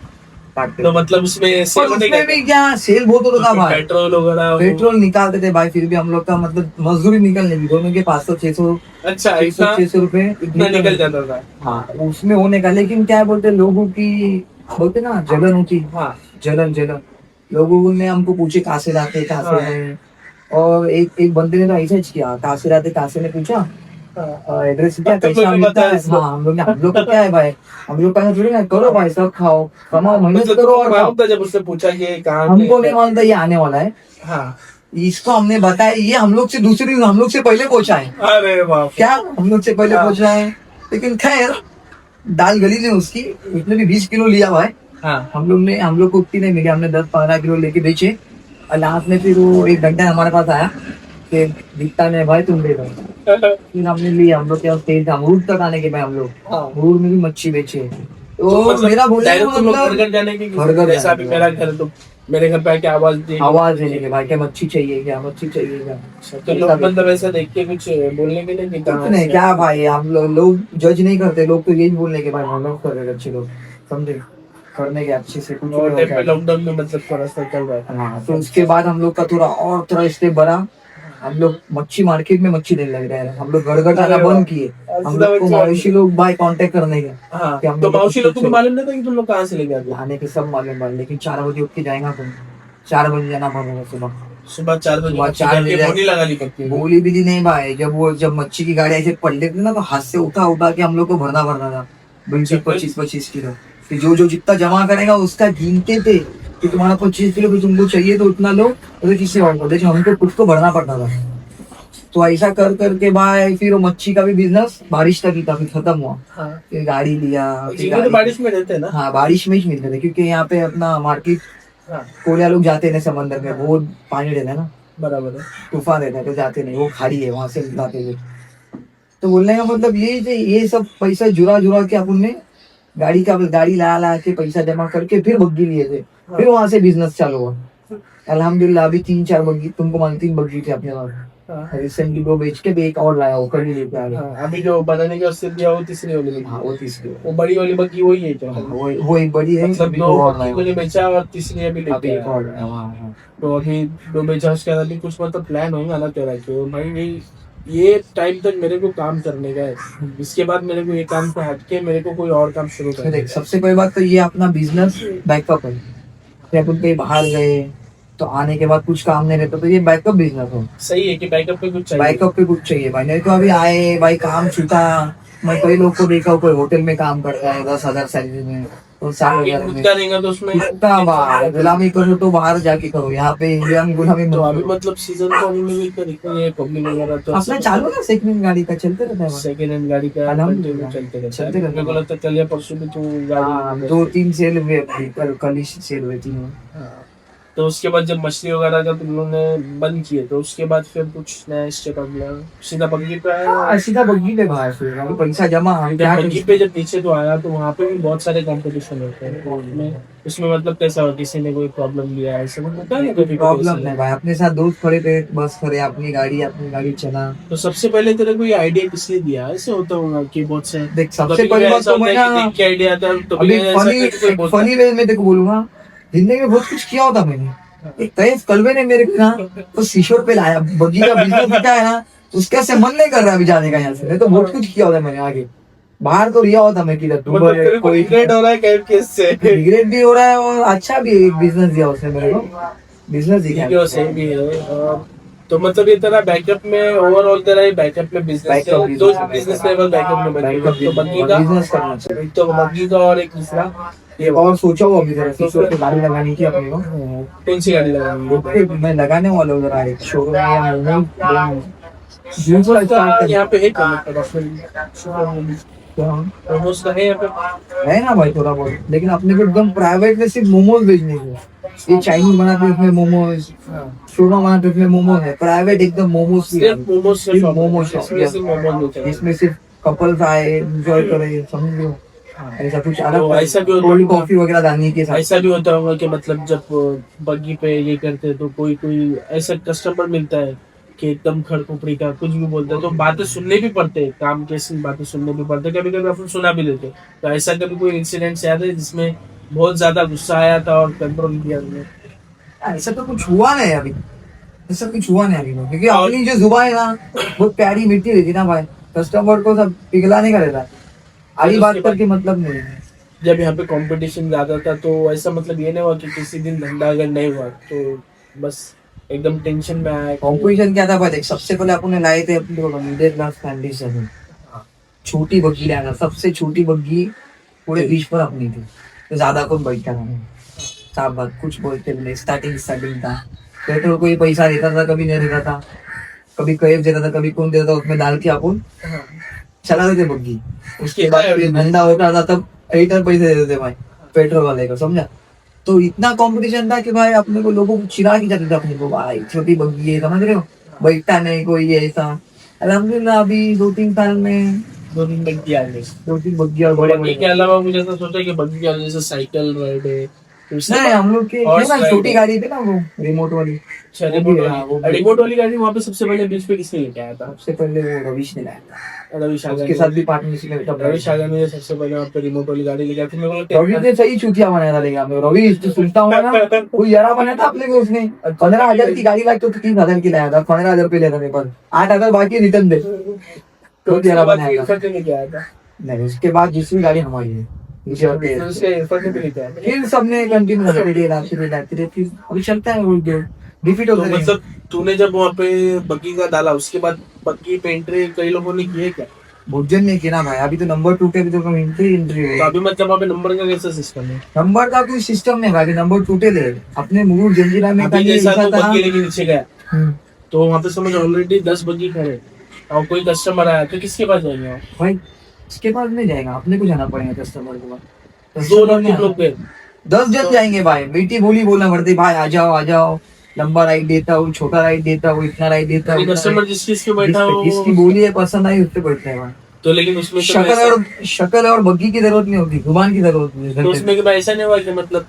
बांटते तो थे। मतलब उसमें पर सेल होने उसमें भी क्या सेल बहुत होता था भाई। पेट्रोल वगैरह पेट्रोल निकालते थे भाई, फिर भी हम लोग का मतलब मजदूरी निकलने की दोनों के 500-600, अच्छा 600 ऐसा 600 रुपए इतना निकल जाता था। हाँ उसमें होने का। लेकिन क्या बोलते लोगों की, बोलते ना जलन होती, हाँ जलन जलन। लोगों ने हमको पूछे कहाँ से लाते, कहाँ से है। और एक एक बंदे ने तो ऐसा ही किया, कहाँ से लाते, कहाँ से ने पूछा, एड्रेस क्या, तो कैसा कोई मिलता बताया है। इसको? हाँ हम लोग का क्या है भाई, हम लोग का थोड़ी ना, करो भाई सब खाओ, कमाओ, मेहनत मतलब करो तुमको और खाओ। मालूम था जब उसने पूछा कि कहाँ हमको नहीं मालूम था ये आने वाला है, हाँ इसको हमने बताया, ये हम लोग से दूसरी, हम लोग से पहले पहुंचा है। अरे बाप क्या हम लोग से पहले हाँ। पहुंचा है। लेकिन खैर दाल गली ने उसकी, उसने भी 20 किलो लिया भाई। हाँ हम लोग को उतनी नहीं मिली, हमने 10-15 किलो लेके बेचे। और लास्ट में फिर वो एक घंटा हमारे पास आया कि दिखता नहीं भाई, तुम दे दो। फिर हमने लिया, हम लोग क्या तेज था, अमरूद तक आने के भाई हम लोग हाँ। अमरूद में भी मच्छी बेचे। तो तो मतलब मेरा बोलने का डायरेक्ट तुम लोग घर मतलब घर जाने की, घर घर जैसा अभी जाने मेरा का। घर, तो मेरे घर पे आके आवाज दी, आवाज देने के भाई, क्या मच्छी चाहिए, क्या मच्छी चाहिए, क्या तो लोग मतलब ऐसा देख के कुछ बोलने के लिए कि कुछ कहाँ नहीं। से? क्या भाई हम लोग जज नहीं करते, लोग तो यही बोलने के भाई मेहनत कर रहे हैं अच्छे लोग, समझे, करने के अच्छे से कुछ और नहीं टाइम पे होता है। लॉकडाउन में मतलब थोड़ा सा चल रहा था। हाँ तो उसके बाद हम लोग का थोड़ा स्टेप बढ़ा। हम लोग मच्छी मार्केट में मच्छी देने लग रहे हैं, हम लोग घर घर जाना अरे बंद वाह। किए। हम सीधा लोग को मच्छी मवेशी लोग भाई कांटेक्ट करने के हाँ कि हम तो लोग को मौसी लोग को कुछ मालूम नहीं था कि तुम लोग कहाँ से लेके आते हो? आने के सब मालूम भाई। लेकिन 4 बजे उठ के जाएगा तुम, 4 बजे जाना पड़ेगा सुबह। सुबह 4 बजे सुबह मच्छी 4 करके बजे बोली लगानी पड़ती है। बोली भी नहीं भाई, जब मच्छी की गाड़ी ऐसे पलटे थे ना, तो हाथ से उठा उठा के हम लोग को भरना पड़ता था, बिल्कुल अच्छा, 25-25 किलो। फिर जो जितना जमा करेगा उसका गिनते थे कि तुम्हारा 25 किलो, फिर तुमको चाहिए तो उतना लो, तो किसी और को। लेकिन हमको खुद को भरना पड़ता था। तो ऐसा कर करके भाई फिर वो मच्छी का भी बिजनेस बारिश तक ही था, फिर खत्म हुआ। हाँ फिर गाड़ी लिया, फिर झींगे तो गाड़ी, बारिश में रहते हैं ना? हाँ बारिश में ही मिलते थे, क्योंकि यहाँ पे अपना मार्केट हाँ कोलिया लोग जाते नहीं समंदर में, बहुत पानी रहता है ना, बराबर है। तूफान रहता है, तो जाते नहीं, वो खाड़ी है, वहां से लाते थे। तो बोलने का मतलब ये सब पैसा जुड़ा जुड़ा के अपन ने गाड़ी ला ला के पैसा जमा करके फिर बग्गी लिए थे। फिर वहां से बिजनेस चालू हुआ। अल्हम्दुलिल्लाह अभी 3-4 बग्गी, तुमको मान 3 बग्गी थी अपने पास, हाँ रिसेंटली 2 बेच के भी एक और लाया, वो कल ही लेके आ गया। हाँ, अभी जो बनाने के उससे दिया वो तीसरी वाली बग्गी। हाँ वो तीसरी, वो बड़ी वाली बग्गी वही है क्या? वो एक बड़ी है, मतलब अभी दो और बग्गी लाया, को जो बेचा और तीसरी अभी अभी लेके एक आया। और लाया। हाँ। तो अभी दो बेचा, उसके बाद अभी कुछ मतलब प्लान होगा ना तेरा कि भाई ये टाइम तक मेरे को काम करने का है, इसके बाद मेरे को ये काम से हटके मेरे को कोई और काम शुरू तो करना देख है। सबसे पहली बात तो ये अपना बिजनेस बैकअप है। फिर अपन कहीं बाहर गए तो आने के बाद कुछ काम नहीं रहता, तो ये बैकअप बिजनेस हो। सही है कि बैकअप पे कुछ चाहिए। बैकअप पे कुछ चाहिए भाई, नहीं तो अभी आए भाई काम छूटा। मैं कई लोग को देखा, कोई होटल में काम करता है 10,000 सैलरी में, तो 60,000 खुद में। का रहेगा तो उसमें कितना बार गुलामी करो तो बाहर जाके करो, यहाँ पे इंडिया में गुलामी मत तो अभी करो। मतलब सीजन तो अभी में भी तो दिखते हैं पब्लिक वगैरह तो अपना चालू ना सेकंड हैंड गाड़ी का चलते रहता है भाई। सेकेंड हैंड गाड़ी का अल्हम्दुलिल्लाह। कंटिन्यू चलते चलते रहता है। रहता है। मेरे को लगता है कल या परसों भी तू हाँ गाड़ी 2-3 सेल हुए अभी, कल ही सेल हुई 3। हाँ। तो उसके बाद जब मछली वगैरह का तुम लोगों ने बंद किए तो उसके बाद फिर कुछ नया स्टेप अगला सीधा बग्गी पे आया? सीधा बग्गी पे भाई, फिर अभी पैसा जमा, हम क्या बग्गी पे जब नीचे तो आया तो वहाँ पे भी बहुत सारे कंपटीशन होते हैं उसमें मतलब कैसा हो, किसी ने कोई प्रॉब्लम लिया ऐसे मतलब होता है ना कभी प्रॉब्लम नहीं भाई, अपने साथ दोस्त खड़े थे, बस खड़े, अपनी गाड़ी चला। तो सबसे पहले तेरे को ये आइडिया किसने दिया? ऐसे होता होगा कि बहुत से देख सबसे पहली बात तो मैं ना, क्या आइडिया आता है तो अभी फनी वे में देखो बोलूंगा, जिंदगी में बहुत कुछ किया होता मैंने। एक तैस कलवे ने मेरे को ना तो सिशोर पे लाया, बग्गी का बिजनेस दिखा है ना, उसका से मन नहीं कर रहा अभी जाने का यहाँ से। नहीं तो बहुत कुछ किया होता मैंने आगे, बाहर तो रिया होता मैं किधर दुबई, कोई रिग्रेट हो रहा है कैब केस से? रिग्रेट भी हो रहा है और अच्छा भी एक बिजनेस दिया उसने मेरे को, बिजनेस दिखा ठीक है, सही भी है। तो मतलब ये तेरा बैकअप में ओवरऑल तेरा ये बैकअप में बिजनेस Backup है, दो business, बिजनेस लेवल बैकअप में बने बैकअप तो बग्गी का, बिजनेस करना चाहिए। एक तो बग्गी का और एक दूसरा ये और सोचा हुआ अभी जरा तो किसी पे गाड़ी लगाने की अपने को। कौन सी गाड़ी लगाएंगे? देखते मैं लगाने वाला हूँ जरा एक शोरूम में या मोमो मोमोज का स्टार्ट यहाँ पे है मोमोज का है यहाँ पे। है ना भाई थोड़ा बहुत, लेकिन अपने को एकदम प्राइवेट में सिर्फ मोमोज बेचने को। ये चाइनीज बनाते हैं उसमें मोमोज, शोरमा बनाते हैं उसमें मोमोज है, प्राइवेट एकदम मोमोज की सिर्फ मोमोज का शॉप, मोमोज शॉप इसमें सिर्फ मोमोज मिलते हैं। जिसमें सिर्फ कपल्स आए एंजॉय करे, समझ लो ऐसा कुछ अलग। तो ऐसा भी होता कोल्ड होगा, कॉफी वगैरह डालने के साथ। ऐसा भी होता होगा कि मतलब जब बग्गी पे ये करते हैं तो कोई कोई ऐसा कस्टमर मिलता है कि एकदम खड़कुपड़ी का कुछ भी बोलता है, तो बातें सुनने भी पड़ते हैं, काम कैसी बातें सुनने भी पड़ते हैं, कभी कभी अपन सुना भी लेते हैं। तो ऐसा कभी कोई इंसिडेंट याद है जिसमें बहुत ज्यादा गुस्सा आया था और कंट्रोल किया तुमने? ऐसा तो कुछ हुआ नहीं अभी, ऐसा कुछ हुआ नहीं अभी, क्योंकि और- अपनी जो जुबान है ना बहुत प्यारी मीठी रहती ना भाई, कस्टमर को सब पिघलाने का रहता है, आड़ी बात करके मतलब नहीं है। जब यहाँ पे कंपटीशन ज्यादा था तो ऐसा मतलब ये नहीं हुआ कि किसी दिन धंधा अगर नहीं हुआ तो बस एकदम टेंशन में आया? कॉम्पिटिशन क्या था भाई, देख सबसे पहले अपन लाए थे अपने मिडिल क्लास फैमिली से, छोटी बग्गी लाया था, सबसे छोटी बग्गी पूरे बीच पर अपनी थी, तो ज्यादा कौन बैठता था, साफ बात कुछ बोलते नहीं, स्टार्टिंग था। पेट्रोल कोई पैसा देता था, कभी नहीं देता था, कभी कैफ देता था, कभी कौन देता था, उसमें डाल के अपन चला देते बग्गी। उसके बाद फिर धंधा होता था तब रिटर्न पैसे देते थे भाई पेट्रोल वाले को, समझा। तो इतना कंपटीशन था कि भाई अपने को लोगों को चिढ़ा के जाते थे अपने को, भाई छोटी बग्गी है, समझ रहे हो, बैठता नहीं कोई ऐसा। अल्हम्दुलिल्लाह अभी 2-3 साल में 2-3 बग्गी आ गई। 2-3 बग्गी और बड़े बग्गी के बड़े। अलावा मुझे ऐसा सोचा कि बग्गी के अलावा जैसे साइकिल राइड है तो उससे नहीं हम लोग के और थे ना slide छोटी है। गाड़ी थी ना वो रिमोट वाली, अच्छा, वो भी, हाँ, वो भी। रिमोट वाली गाड़ी वहाँ पे सबसे पहले बीच पे किसने लेके आया था? सबसे पहले वो रविश ने लाया था, रवि उसके शागन साथ भी पार्टनरशिप में रवि शागन ने सबसे पहले वहाँ पे रिमोट वाली गाड़ी लेके आया था। मेरे को रवि ने सही चूतिया बनाया था, लेकिन रवि जो सुनता हूँ ना कोई यारा बनाया था अपने को उसने। 15,000 की गाड़ी लगती तो 3,000 की लाया था, 15,000 रुपये लेता मेरे पास, 8,000 बाकी रिटर्न दे, तो यारा बनाया था। लेके आया था। नहीं उसके बाद दूसरी गाड़ी हमारी है नीचे होती फिर है। उसके इरफान ने भी लेके आया था। फिर सबने कंटिन्यू लाते रहे, फिर अभी चलता है वो रिपीट तो होता है। मतलब तूने जब वहाँ पे बग्गी का डाला उसके बाद बग्गी पे एंट्री कई लोगों ने की है क्या? भोजन नहीं किया ना भाई, अभी तो नंबर 2 पे भी तो एंट्री हुई। तो अभी मतलब वहाँ पे नंबर का कैसा सिस्टम है? नंबर का कोई सिस्टम नहीं भाई, नंबर टूटे ले अपने मूड जंजीरा में अभी पहले जैसा ऐसा तो था। बग्गी लेके नीचे गया हम्म, तो वहाँ पे समझ ऑलरेडी 10 बग्गी खड़े और कोई कस्टमर आया तो किसके पास जाएंगे आप? भाई इसके पास नहीं जाएगा, अपने को जाना पड़ेगा कस्टमर के पास। दो लोग तीन लोग गए 10 जन जाएंगे भाई, मीठी बोली बोलना पड़ती, भाई आ जाओ, लंबा राइड देता हूँ, छोटा राइड देता हूँ, इतना राइड देता हूँ। कस्टमर जिस चीज पे बैठा हो जिसकी बोली है पसंद आई उससे बैठते हैं भाई। तो लेकिन उसमें तो शक्ल और बग्गी की जरूरत नहीं होती, जुबान की जरूरत होती है। तो उसमें कि भाई ऐसा नहीं हुआ कि मतलब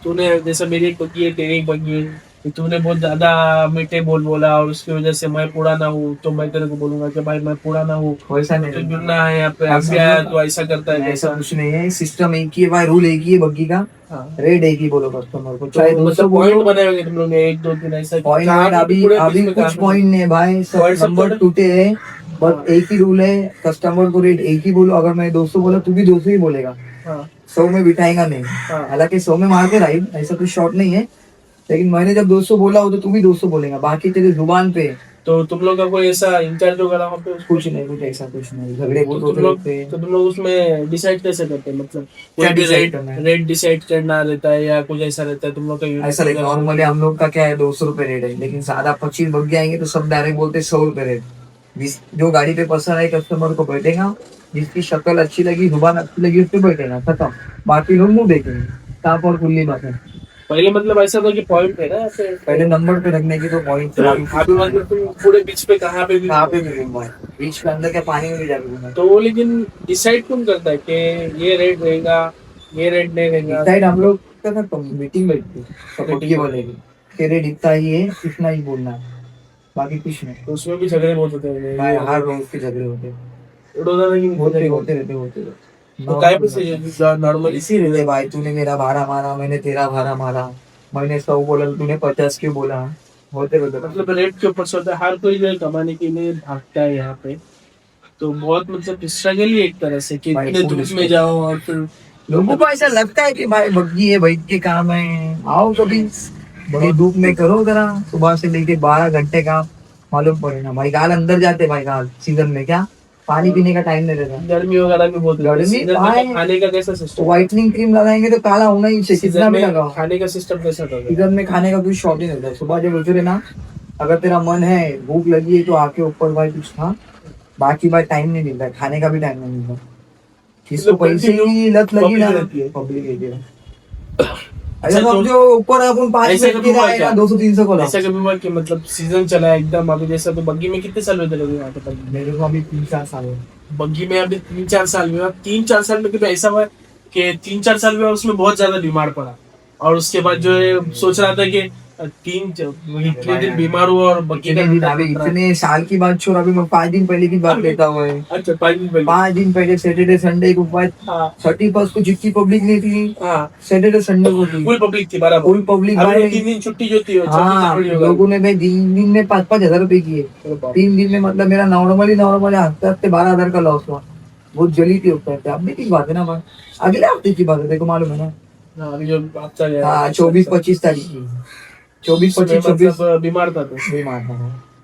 तूने जैसा मेरी एक बग्गी है तेरी एक बग्गी है कि तूने बहुत ज्यादा मीठे बोल बोला और उसकी वजह से मैं पूरा ना हूँ तो मैं तेरे को बोलूंगा कि भाई मैं पूरा ना हूँ, वैसा तो नहीं, जुड़ना है यहाँ पे अभी आया तो ऐसा करता है ऐसा कैसा? कुछ नहीं है, सिस्टम एक ही है भाई, रूल एक ही है बग्गी का, हाँ। रेट एक ही बोलो कस्टमर को, चाहे तो 200 मतलब पॉइंट बोलो। बनाए होंगे तुम लोग ने 1 2 3 ऐसा पॉइंट कहाँ पे अभी पूरे अभी बीच में कुछ कहाँ पे? पॉइंट नहीं है भाई, सब Point सब नंबर total? टूटे हैं, बस एक ही रूल है, कस्टमर को रेट एक ही बोलो। अगर मैं 200 बोला तू भी 200 ही बोलेगा, हाँ 100 में बिठाएगा नहीं। हाँ। हालांकि 100 में मारते राइड, ऐसा कुछ शॉर्ट नहीं है, लेकिन मैंने जब 200 बोला हो तो तू भी 200 बोलेगा, बाकी तेरे जुबान पे तो तुम लोग का कोई ऐसा इंचार्ज होगा वहाँ पे उसको? कुछ नहीं, कुछ ऐसा कुछ नहीं, झगड़े बहुत तो होते रहते हैं। तुम लोग उसमें डिसाइड कैसे करते हैं मतलब क्या कोई भी decide रेट करना है? रेट डिसाइड करना रहता है या कुछ ऐसा रहता है तुम लोग का unit ऐसा नहीं, वगैरह? नॉर्मली हम लोग का क्या है 200 रुपए रेट है, लेकिन ज्यादा 25 बग जाएंगे तो सब डायरेक्ट बोलते 100 रुपए रेट। जो गाड़ी पे पसंद है कस्टमर को बैठेगा, जिसकी शक्ल अच्छी लगी, जुबान अच्छी लगी, उस पे बैठेगा, खत्म। बाकी लोग मुंह देखेंगे, साफ और खुली बात है। पहले मतलब ऐसा था कि पॉइंट है ना ऐसे पहले नंबर पे रखने की तो पॉइंट अभी मतलब तुम पूरे बीच पे कहाँ पे भी कहाँ पे भी घूमा है, बीच के अंदर क्या पानी में भी जाके घूमा है। तो वो लेकिन डिसाइड कौन करता है कि ये रेट रहेगा ये रेट नहीं रहेगा? डिसाइड हम लोग का ना मीटिंग बैठती है, सपोर्ट ये बोलेगी कि रेट इतना ही है, इतना ही बोलना है, बाकी कुछ नहीं। तो उसमें भी झगड़े बहुत होते हैं भाई हर रोज के झगड़े होते रोजाना की होते रहते। तो काय पे से नॉर्मल इसी रहते भाई, तूने मेरा भाड़ा मारा, मैंने तेरा भाड़ा मारा, मैंने 100 बोला तूने 50 क्यों बोला, होते रहते। मतलब रेट के ऊपर से होता है, हर कोई जो है कमाने के लिए भागता है यहाँ पे, तो बहुत मतलब स्ट्रगल ही एक तरह से कि भाई, इतने full धूप में जाओ और फिर लोगों को ऐसा लगता है कि भाई बग्गी है, बैठ के काम है, आओ कभी बड़ी धूप में करो जरा, सुबह से लेके 12 घंटे काम, मालूम पड़े ना भाई, गाल अंदर जाते भाई, गाल सीजन में क्या पानी पीने का टाइम नहीं रहता। गर्मी वगैरह में बहुत गर्मी सीजन में भाई, तो खाने का कैसा सिस्टम, व्हाइटनिंग क्रीम लगाएंगे तो काला होना ही चाहिए, कितना सीजन भी में लगाओ। खाने का सिस्टम कैसा था? सीजन में खाने का कुछ शौक ही नहीं होता। सुबह जब उठे ना, अगर तेरा मन है, भूख लगी है तो आके ऊपर भाई कुछ खा, बाकी भाई टाइम नहीं मिलता है, खाने का भी टाइम नहीं मिलता। जिसको मतलब पैसे की लत लगी ना, public रहती है। पब्लिक रहती है। अच्छा, ऐसा तो समझो ऊपर अपन 5 ऐसे मिनट कभी के हुआ आएगा क्या? 200-300 को लाओ। ऐसा कभी हुआ कि मतलब सीजन चला है एकदम अभी, जैसा तो बग्गी में कितने साल हुए थे लगे वहाँ पे तक? मेरे को अभी 3-4 साल हुए। बग्गी में अभी 3-4 साल हुआ। 3-4 साल में कभी ऐसा हुआ कि 3-4 साल में उसमें बहुत ज्यादा बीमार पड़ा, और उसके बाद जो है सोच रहा था कि इतने दिन बीमार हुआ और बग्गी इतने का दिन अभी, इतने साल की बात छोड़, अभी मैं 5 दिन पहले की बात लेता हुआ है। अच्छा 5 दिन पहले। 5 दिन पहले सैटरडे संडे को बात, हाँ 31 को जितनी पब्लिक नहीं थी, हाँ, सैटरडे संडे को थी फुल पब्लिक थी बराबर। फुल पब्लिक अभी वो भाई। 3 दिन छुट्टी जो थी वो 26 हाँ, जनवरी होगा। लोगों ने भाई 3 दिन में 5-5 हजार रुपए किए। अरे बाप। 3 दिन में मतलब मेरा नॉर्मली हफ्ते हफ्ते 12,000 का लॉस हुआ। बहुत जली थी उस हफ्ते। अभी की बात है ना भाई, अगले हफ्ते की बात है, देखो मालूम है ना। हाँ, अभी जो हफ्ता गया हाँ, 24-25 तारीख की, 24-25-26 मतलब बीमार था तो बीमार था।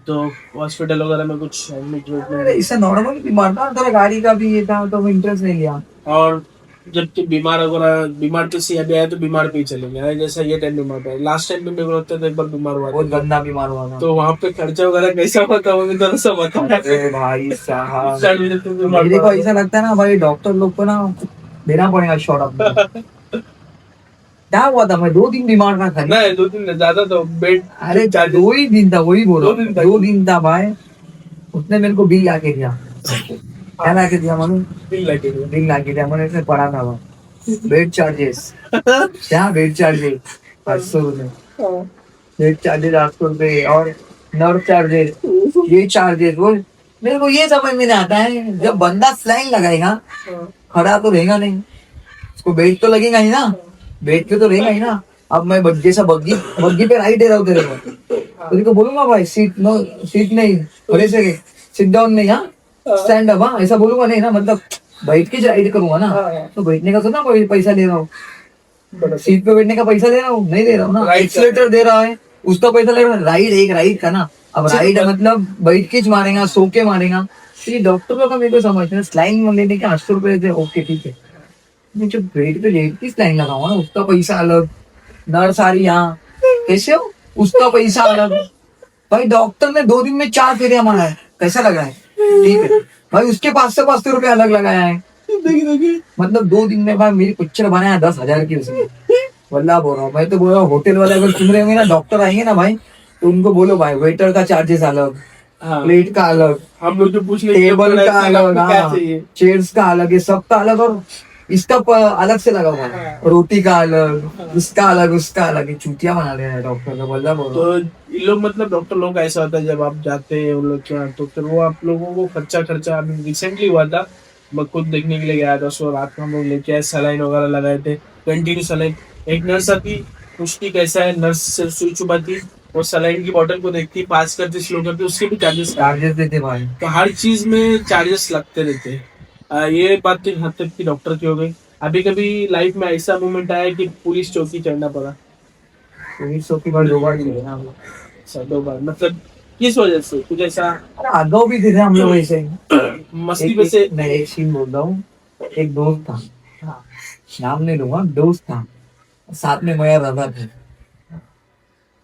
तो हॉस्पिटल वगैरह में कुछ एडमिट अरे इससे नॉर्मल बीमार था, तेरा गाड़ी का भी ये था तो इंटरेस्ट नहीं लिया। और जब कि बीमार वगैरह, बीमार तो सी अभी आया तो बीमार पे ही चलेंगे। अरे जैसा ये टाइम बीमार था, लास्ट टाइम भी मेरे को लगता था एक बार बीमार हुआ बहुत था, गंदा बीमार हुआ था। तो वहां पे खर्चा वगैरह कैसा हुआ था वो भी थोड़ा सा बता। अरे भाई साहब, स्टार्ट में जब तुम बीमार मेरे को पड़ा ऐसा लगता है ना भाई, डॉक्टर लोग को ना देना पड़ेगा शॉट अपना। क्या हुआ था, मैं 2 दिन बीमार था खाली। नहीं 2 दिन नहीं, ज्यादा तो बेड अरे चार्जेस 2 ही दिन था, वही बोल रहा 2 दिन हूँ, था। 2 दिन था भाई। उसने मेरे को बिल लाके दिया। क्या लाके दिया मालूम? बिल लगे हुए। बिल लाके दिया, मैंने इसमें पढ़ा था वो, बेड चार्जेस। क्या बेड चार्जेस? 800 रुपए बेड चार्जेस, 800 रुपए, और नर्व चार्जेस, ये चार्जेस। वो मेरे को ये समझ में नहीं आता है, जब बंदा स्लाइन लगाएगा खड़ा तो रहेगा नहीं, उसको बेड तो लगेगा ही ना, बेड पे तो रहेगा ही ना। अब मैं जैसा बग्गी बग्गी पे राइट दे रहा हूँ तेरे को, तेरे को बोलूंगा भाई सीट नो, सीट नहीं, खड़े से सिट डाउन नहीं, हाँ स्टैंड अप, हाँ ऐसा बोलूंगा नहीं ना, मतलब बैठ के राइड करूंगा ना। तो बैठने का तो ना कोई पैसा ले रहा हूँ, सीट पे बैठने का पैसा दे रहा हूँ नहीं, दे रहा हूँ ना। एक्सीलेटर दे रहा है, उसका पैसा ले रहा है। राइड एक राइड का ना, अब राइड मतलब बैठ के मारेगा, सो के मारेगा। तो ये डॉक्टरों का मेरे को समझ में, स्लाइन लेने के 800 रुपए देते, ओके ठीक है। मैं जो बेड पे लेट की स्लाइन लगाऊंगा ना, उसका पैसा अलग, नर्स आ रही यहाँ, कैसे हो, उसका पैसा अलग। भाई डॉक्टर ने 2 दिन में 4 फेरियां मारा है, कैसा लगा है? ठीक है भाई, उसके 500 रुपए अलग लगाया है। मतलब 2 दिन में भाई मेरी पिक्चर बनाया 10,000 की उसने। वल्लाह बोल रहा हूँ, मैं तो बोल रहा हूँ होटल वाले अगर सुन रहे होंगे ना, डॉक्टर आएंगे ना भाई, तो उनको बोलो भाई वेटर का चार्जेस अलग, प्लेट का अलग, हम लोग जो पूछ ले टेबल का अलग, क्या हाँ चाहिए, चेयर्स का अलग है, सबका अलग, और इसका अलग से लगा हुआ है, रोटी का अलग, इसका अलग, उसका अलग। ये चूतिया बना रहे हैं डॉक्टर का, बोल रहा हूँ। तो ये लोग मतलब डॉक्टर लोग का ऐसा होता है, जब आप जाते हैं उन लोग क्या, तो फिर वो आप लोगों को खर्चा अभी रिसेंटली हुआ था, मैं खुद देखने के लिए गया था, सो रात में हम लोग लेके आए, सलाइन वगैरह लगाए थे, कंटिन्यू सलाइन। एक नर्स आती, पूछती कैसा है, नर्स से सुई चुभाती, वो सलाइन की बोतल को देखती, पास करती, स्लो करती, उसके भी चार्जेस देते भाई। तो हर चीज में चार्जेस लगते रहते हैं। ये बात तो यहाँ तक की डॉक्टर की हो गई। अभी कभी लाइफ में ऐसा मोमेंट आया कि पुलिस चौकी चढ़ना पड़ा? पुलिस चौकी पर 2 बार चले ना हम लोग। अच्छा 2 बार, मतलब किस वजह से कुछ ऐसा? अरे आगाऊ भी थे हम लोग ऐसे। मस्ती में से? मैं एक सीन बोल रहा हूँ, एक दोस्त था, नाम नहीं लूंगा, दोस्त था, साथ में मैं रहता था।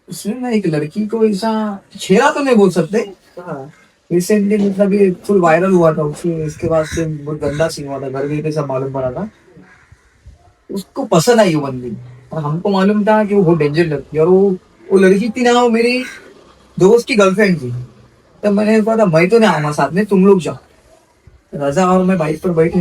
उसने ना एक लड़की को ऐसा छेड़ा तो नहीं बोल सकते, हाँ रिसेंटली मतलब ये फुल वायरल हुआ था उसके, इसके बाद से बहुत गंदा सीन हुआ था, घर में पे सब मालूम पड़ा था। उसको पसंद आई वो बंदी, और हमको मालूम था कि वो बहुत डेंजर लगती है, और वो लड़की थी ना, वो मेरी दोस्त की गर्लफ्रेंड थी। तब मैंने कहा था मैं तो नहीं आऊंगा साथ में, तुम लोग जाओ। रजा और मैं बाइक पर बैठे,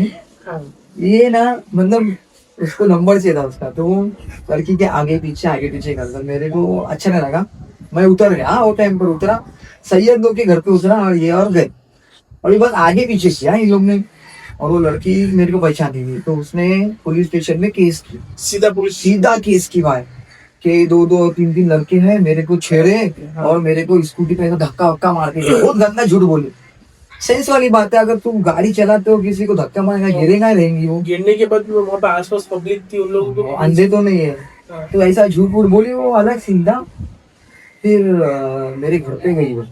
ये ना मतलब उसको नंबर चाहिए था उसका, तो वो लड़की के आगे पीछे कर, मेरे को अच्छा नहीं लगा। मैं उतर गया, वो टाइम पर उतरा, सैयद लोग के घर पे उतरा, और ये और गए, और ये बस आगे पीछे किया इन लोग ने, और वो लड़की मेरे को पहचानी थी, तो उसने पुलिस स्टेशन में केस की, सीधा केस की भाई, कि 2-3 लड़के हैं मेरे को छेड़े, और मेरे को स्कूटी पे धक्का वक्का मार के गए। बहुत गंदा झूठ बोले। सेंस वाली बात है, अगर तुम गाड़ी चलाते हो किसी को धक्का मारेगा, गिरेगा ही रहेंगी वो। गिरने के बाद वहाँ पे आसपास पब्लिक थी, उन लोगों को अंधे तो नहीं है, तो ऐसा झूठ वूठ बोली, वो अलग सीन था। फिर मेरे घर पे गई वो,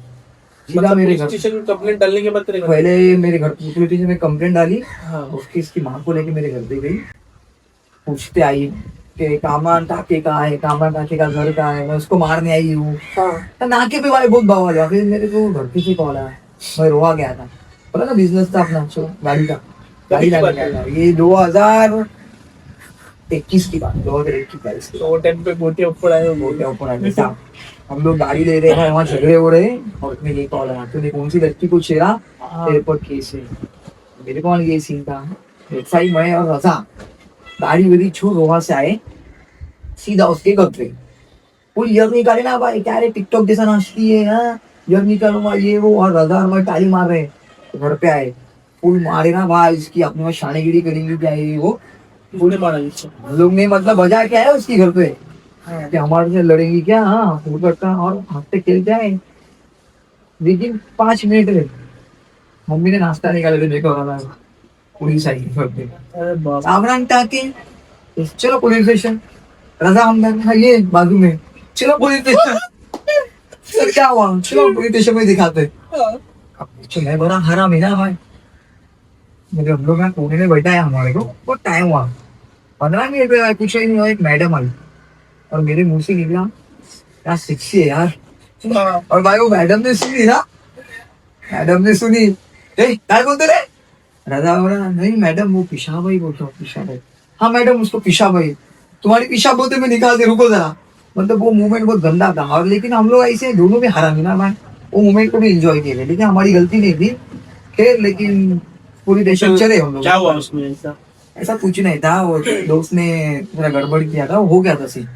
सीधा मतलब मेरे पुलिस घर। स्टेशन में कंप्लेंट डालने के बाद तेरे घर? पहले मेरे घर पुलिस स्टेशन में कंप्लेंट डाली, हाँ उसकी इसकी माँ को लेके मेरे घर पे गई, पूछते आई कि कामरान टाके कहाँ है, कामरान टाके का घर कहाँ है, मैं उसको मारने आई हूँ। हाँ तो नाके पे भाई बहुत बवाल हुआ, फिर मेरे को घर पे से कॉल आया, मैं रोआ गया था। बोला ना बिजनेस था अपना अच्छा गाड़ी का, गाड़ी कभी की लाने बात गया है? था, ये 2021 की बात, 2021 की तो वो टाइम पे गोटे ऊपर आए बात। होंगे। ऊपर आ गया था। हम लोग गाड़ी ले रहे हैं, वहाँ झगड़े हो रहे हैं, और उसमें ये कॉल आया, तूने कौन सी लड़की को छेड़ा, हाँ तेरे पर केस है। मेरे को ये सीन था, एसआई मैं और रजा गाड़ी वाड़ी छोड़ वहां से आए, सीधा उसके घर पे। वो ईयर निकाले ना भाई, क्या रे टिकटॉक जैसा नाचती है, हाँ ईयर निकालूंगा ये वो, और रजा और मैं ताली मार रहे हैं। तो घर पे आए, फुल मारे ना भाई, इसकी अपने में शानेगिरी करेंगे क्या ये वो। किसने मारा इसको? हम लोग ने मतलब बजा के आया उसकी घर पे हाँ कि हमारे से लड़ेंगी क्या, हाँ फुल करता और हंसते खेलते आए। लेकिन 5 मिनट में मम्मी ने नाश्ता निकाले थे, देखो रहा पुलिस आई घर पे, अरे बाप कामरान टाके, चलो पुलिस स्टेशन। रजा हमदान हाँ ये बाजू में, चलो पुलिस स्टेशन। सर क्या हुआ, चलो पुलिस स्टेशन में दिखाते। हाँ। अब पीछे मैं बड़ा हरा मिला भाई, मेरे हम लोग यहाँ कोने में बैठा है, हमारे को बहुत टाइम हुआ, 15 मिनट में कुछ ही नहीं हुआ, एक मैडम आई और मेरे मुंह से निकला यार सेक्सी है यार। हाँ। और भाई वो मैडम ने सुनी ना, मैडम ने सुनी, ए क्या बोलते रे, रजा बोला नहीं मैडम वो पिशा भाई बोलता, पिशा भाई, हाँ मैडम उसको पिशा भाई, तुम्हारी पिशा बोलते मैं निकाल दे, रुको जरा। मतलब वो मूवमेंट बहुत गंदा था, और लेकिन हम लोग ऐसे दोनों भी हरामी ना भाई, वो मूवमेंट को भी एंजॉय किए थे, लेकिन हमारी गलती नहीं थी। खैर लेकिन पूरी देशम चले हम लोग। क्या हुआ उसमें ऐसा? ऐसा कुछ नहीं था, वो दोस्त ने थोड़ा गड़बड़ किया था, हो गया था सीन,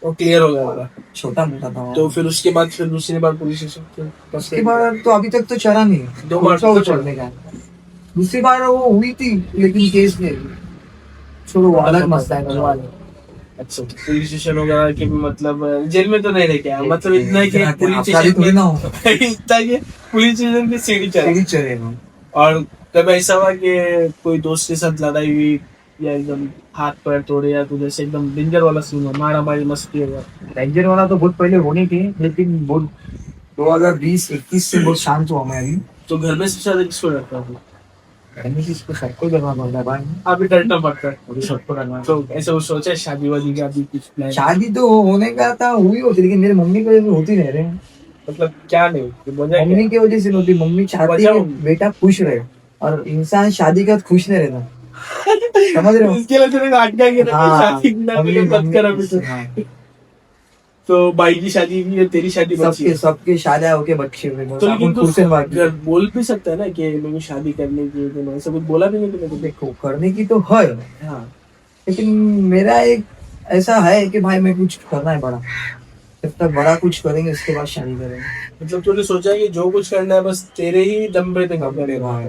वो क्लियर हो गया होगा। छोटा मोटा था। तो फिर उसके बाद फिर दूसरी बार पुलिस स्टेशन उसके बाद तो अभी तक तो चला नहीं, 2 बार दूसरा वो चलने का। दूसरी बार वो हुई थी लेकिन केस नहीं हुई। छोड़ो वो अलग मसला है वो वाला। अच्छा पुलिस स्टेशन वगैरह के भी मतलब जेल में तो नहीं रह गया, मतलब इतना है कि पुलिस अपराधी स्टेशन थोड़ी ना हो, इतना कि पुलिस स्टेशन की सीढ़ी चढ़ा। सीढ़ी चढ़े ना। और कब ऐसा हुआ कि कोई दोस्त के साथ लड़ाई हुई या एकदम हाथ पैर तोड़े या कुछ ऐसे एकदम डेंजर वाला सीन हो, मारा मारी मस्ती हो? डेंजर वाला तो बहुत पहले होनी थी, लेकिन बहुत 2020-21 से बहुत शांत हुआ मैं अभी। तो घर में सबसे ज्यादा किसको डरता था? कहने की इसको सबको करना पड़ता है भाई, अभी डरना पड़ता है अभी सबको करना है। तो ऐसे वो सोचा है शादी वादी का अभी कुछ प्लान? शादी तो होने का था, हुई होती, लेकिन मेरी मम्मी की वजह से होती नहीं रहे। मतलब क्या नहीं कि वजह मम्मी की वजह से होती, मम्मी चाहती है कि बेटा खुश रहे, और इंसान शादी के बाद खुश नहीं रहता, समझ रहे हो। इसके लिए तेरे को अटका के रखा हाँ, शादी ना मम्मी मत कर अभी तो। हाँ, तो भाई की शादी भी है, तेरी शादी बची सबके है। सबके शादियां होके बच्चे हुए, तो लेकिन खुश है बाकी। घर बोल भी सकता है ना कि मेरी शादी करने की, तो ऐसा कुछ बोला भी नहीं तुमने? देखो करने की तो है, हाँ लेकिन मेरा एक ऐसा है कि भाई मैं कुछ करना है बड़ा, जब तक बड़ा कुछ करेंगे उसके बाद शादी करेंगे। मतलब तूने सोचा है कि जो कुछ करना है बस तेरे ही दम पे तक अपने भाई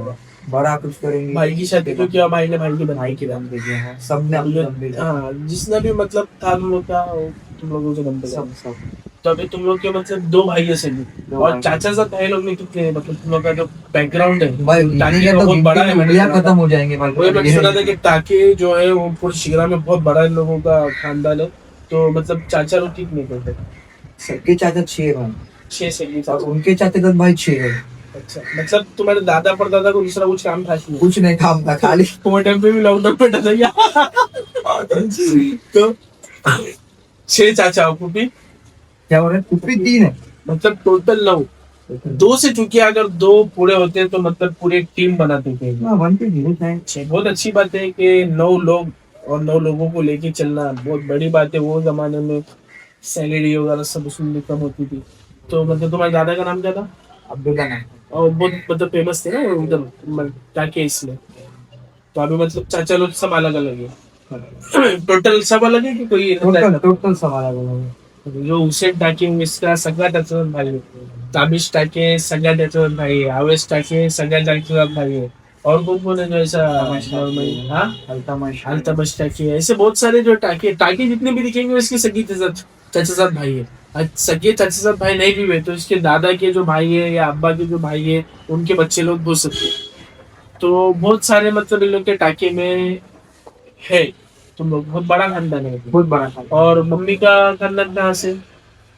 बड़ा कुछ करेंगे। भाई की शादी तो क्या, भाई ने भाई की भाई बनाई के दम पे किया है, सबने अपने दम पे किया। हाँ जिसने भी मतलब था तुम लोग का, तुम लोगों के दम पे सब सब तो अभी तुम लोग के मतलब 2 भाई है सभी, दो और भाई। चाचा साथ भाई लोग नहीं कितने हैं? मतलब तुम लोग का जो बैकग्राउंड है भाई टाकी गिनेंगे का तो बहुत बड़ा है। उंगलियां खत्म हो जाएंगे भाई। वही मैंने सुना था कि टाके जो है वो पूरे शिगरा में बहुत बड़ा इन लोगों का खानदान है, तो मतलब चाचा लोग कितने करते? सबके चाचा 6 भाई, 6 से और उनके चाचा दस भाई 6 है। अच्छा मतलब तुम्हारे दादा पर दादा को दूसरा कुछ काम था नहीं? कुछ नहीं काम था, खाली वो टाइम पे भी लॉकडाउन में डर गया तो 6 चाचा हो भी, क्या हो रहा है, कुप्पी 3 है। मतलब टोटल 9। 2 से चूंकि अगर 2 पूरे होते हैं तो मतलब पूरे टीम बनाते थे। हाँ, 1 पे 0 है। बहुत अच्छी बात है कि 9 लोग और 9 लोगों को लेके चलना बहुत बड़ी बात है। वो जमाने में सैलरी वगैरह सब उसमें कम होती थी। तो मतलब तुम्हारे दादा का नाम क्या था? अब्दुल्ला नाम। और बहुत मतलब फेमस थे ना वो उधर टाके, इसलिए। तो अभी मतलब चाचा लोग सब अलग अलग है टोटल सब अलग है कि कोई टोटल टोटल सवाल है। जो हुसैन टाके इसका सगळा त्याचा भाई है, ताबिश टाके सगळा त्याचा भाई है, आवेश टाके सगळा त्याचा भाई है, और कौन है जो ऐसा नॉर्मली? हाँ अल्तमश टाके, ऐसे बहुत सारे जो टाके टाके जितने भी दिखेंगे इसके सगी चाचा साथ भाई है। सगे चाचा साथ भाई नहीं भी हुए तो इसके दादा के जो भाई है या अब्बा के जो भाई है उनके बच्चे लोग हो सकते हैं। तो बहुत सारे मतलब इन लोग के टाके में है। तुम लोग बहुत बड़ा खानदान है। बहुत बड़ा था। और मम्मी का खानदान कहाँ से?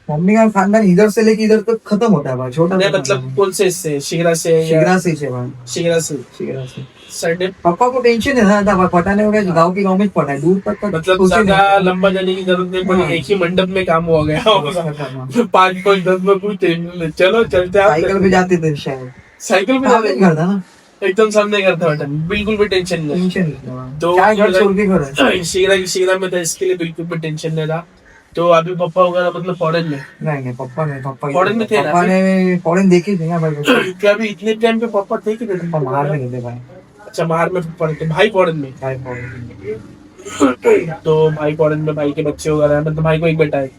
मम्मी का खानदान इधर से लेके इधर तक खत्म होता है भाई, छोटा नहीं सा मतलब खानदान। कौन से इससे शिगरा से या शिगरा से ही है भाई, शिगरा से शिगरा से। संडे पापा को टेंशन है ना था, पटाने वगैरह गाँव के गाँव में पटा है, दूर तक का मतलब सोचे ज्यादा नहीं। लंबा जाने की जरूरत नहीं पड़ी, हाँ। एक ही मंडप में काम हो गया होगा। साइकिल 5 5 10 में कोई टेंशन नहीं, चलो चलते आप पे जाते थे शायद, साइकिल पे सामने जाते घर था ना, एकदम सामने करता बेटा, बिल्कुल भी टेंशन नहीं। टेंशन नहीं था। तो क्या घर छोड़ के घर है? शिगरा में था, इसके लिए बिल्कुल भी टेंशन नहीं था। तो अभी पापा वगैरह मतलब फॉरेन में नहीं नहीं, पापा नहीं, पापा फॉरेन में थे ना पापा ने फॉरेन देखे थे ना भाई, क्या अभी इतने टाइम पे पापा थे कि नहीं? पापा बाहर में रहते भाई, अच्छा बाहर में पढ़े थे, भाई फॉरेन में। भाई फॉरेन तो भाई फॉरेन में, भाई के बच्चे वगैरह हैं, मतलब भाई को एक बेटा है।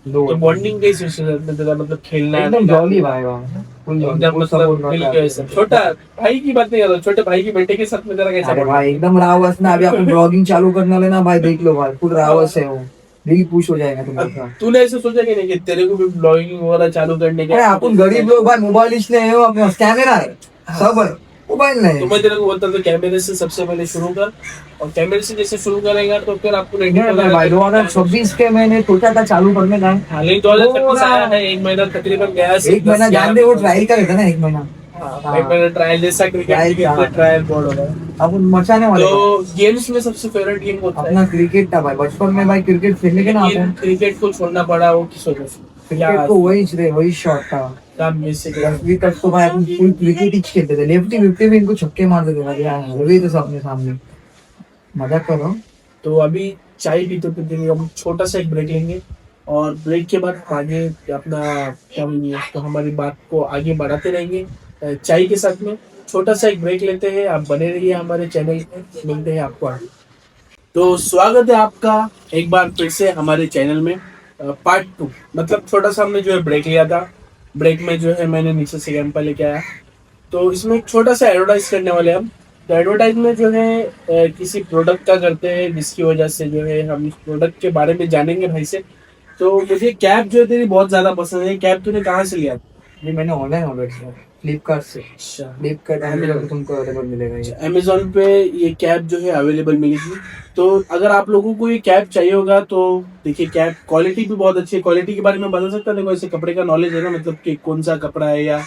दो तो बॉन्डिंग कैसी उसके साथ में तेरा, मतलब खेलना एकदम जॉली भाई, वहाँ फुल जॉली, एकदम फुल मतलब सपोर्ट मिल करता गया है। सब। छोटा भाई की बात नहीं कर रहा, छोटे भाई के बेटे के साथ में तेरा कैसा अरे बॉन्ड? भाई एकदम रावस ना, अभी आपको ब्लॉगिंग चालू करना लेना भाई, देख लो भाई, फुल रावस है वो, दिल खुश हो जाएगा तुम्हारा। तूने ऐसे सोचा कि नहीं कि तेरे को भी ब्लॉगिंग वगैरह चालू करने अरे अपन गरीब लोग भाई, मोबाइल इसलिए है, अपने पास कैमरा है, सब है, मोबाइल तो नहीं मैं तेरे को बोलता था कैमरे से सबसे पहले शुरू कर, और कैमरे से जैसे शुरू करेगा तो फिर आपको है भाई। 2026 के मैंने सोचा था चालू करने का, हालांकि 2026 आया है, एक महीना तकरीबन गया है, एक महीना जान दे, वो ट्रायल का रहता ना, एक महीना एक महीना ट्रायल जैसा Trial था। क्रिकेट ट्रायल बोर्ड होगा। अपन मचाने वाले तो गेम्स में सबसे फेवरेट गेम होता है अपना क्रिकेट था भाई, बचपन में भाई क्रिकेट खेलने के ना अपन, क्रिकेट को छोड़ना पड़ा वो किस वजह से? क्रिकेट को वही शॉट था। क्या मिस है? 10वीं तक तो भाई अपन फुल क्रिकेट ही खेलते थे, लेफ्टी विफ्टी भी इनको छक्के मार देते भाई यार, वही तो अपने सामने, मजाक कर रहा हूँ। तो अभी चाय पीते पीते हम छोटा सा एक ब्रेक लेंगे, और ब्रेक के बाद आगे अपना क्या बोलिए, तो हमारी बात को आगे बढ़ाते रहेंगे चाय के साथ में। छोटा सा एक ब्रेक लेते हैं, आप बने रहिए हमारे चैनल पे, मिलते हैं आपको आगे। तो स्वागत है आपका एक बार फिर से हमारे चैनल में, पार्ट 2। मतलब छोटा सा हमने जो है ब्रेक लिया था, ब्रेक में जो है मैंने नीचे से कैंपा लेके आया, तो इसमें एक छोटा सा एडवर्टाइज करने वाले हैं हम। तो एडवर्टाइज में जो है किसी प्रोडक्ट का करते हैं, जिसकी वजह से जो है हम इस प्रोडक्ट के बारे में जानेंगे भाई से। तो मुझे कैप जो है तेरी बहुत ज्यादा पसंद है, कैप तूने कहाँ से लिया? ये मैंने ऑनलाइन ऑर्डर किया, फ्लिपकार्ट से। अच्छा, फ्लिपकार्ट अमेजोन पे तुमको अवेलेबल मिलेगा ये। अमेजोन पे ये कैप जो है अवेलेबल मिलेगी। तो अगर आप लोगों को ये कैप चाहिए होगा तो देखिए, कैप क्वालिटी भी बहुत अच्छी है। क्वालिटी के बारे में बता सकता है? देखो ऐसे कपड़े का नॉलेज है ना, मतलब कि कौन सा कपड़ा है, या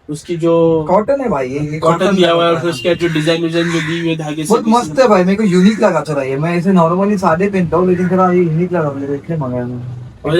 उसकी जो कॉटन है भाई, ये कॉटन दिया हुआ है, का फिर उसके जो डिजाइन विजाइन जो दी हुई है धागे से, बहुत मस्त है भाई, मेरे को यूनिक लगा थोड़ा ये, मैं ऐसे नॉर्मली सादे पहनता हूँ, लेकिन थोड़ा ये यूनिक लगा मेरे को, इसलिए मंगाया मैं। और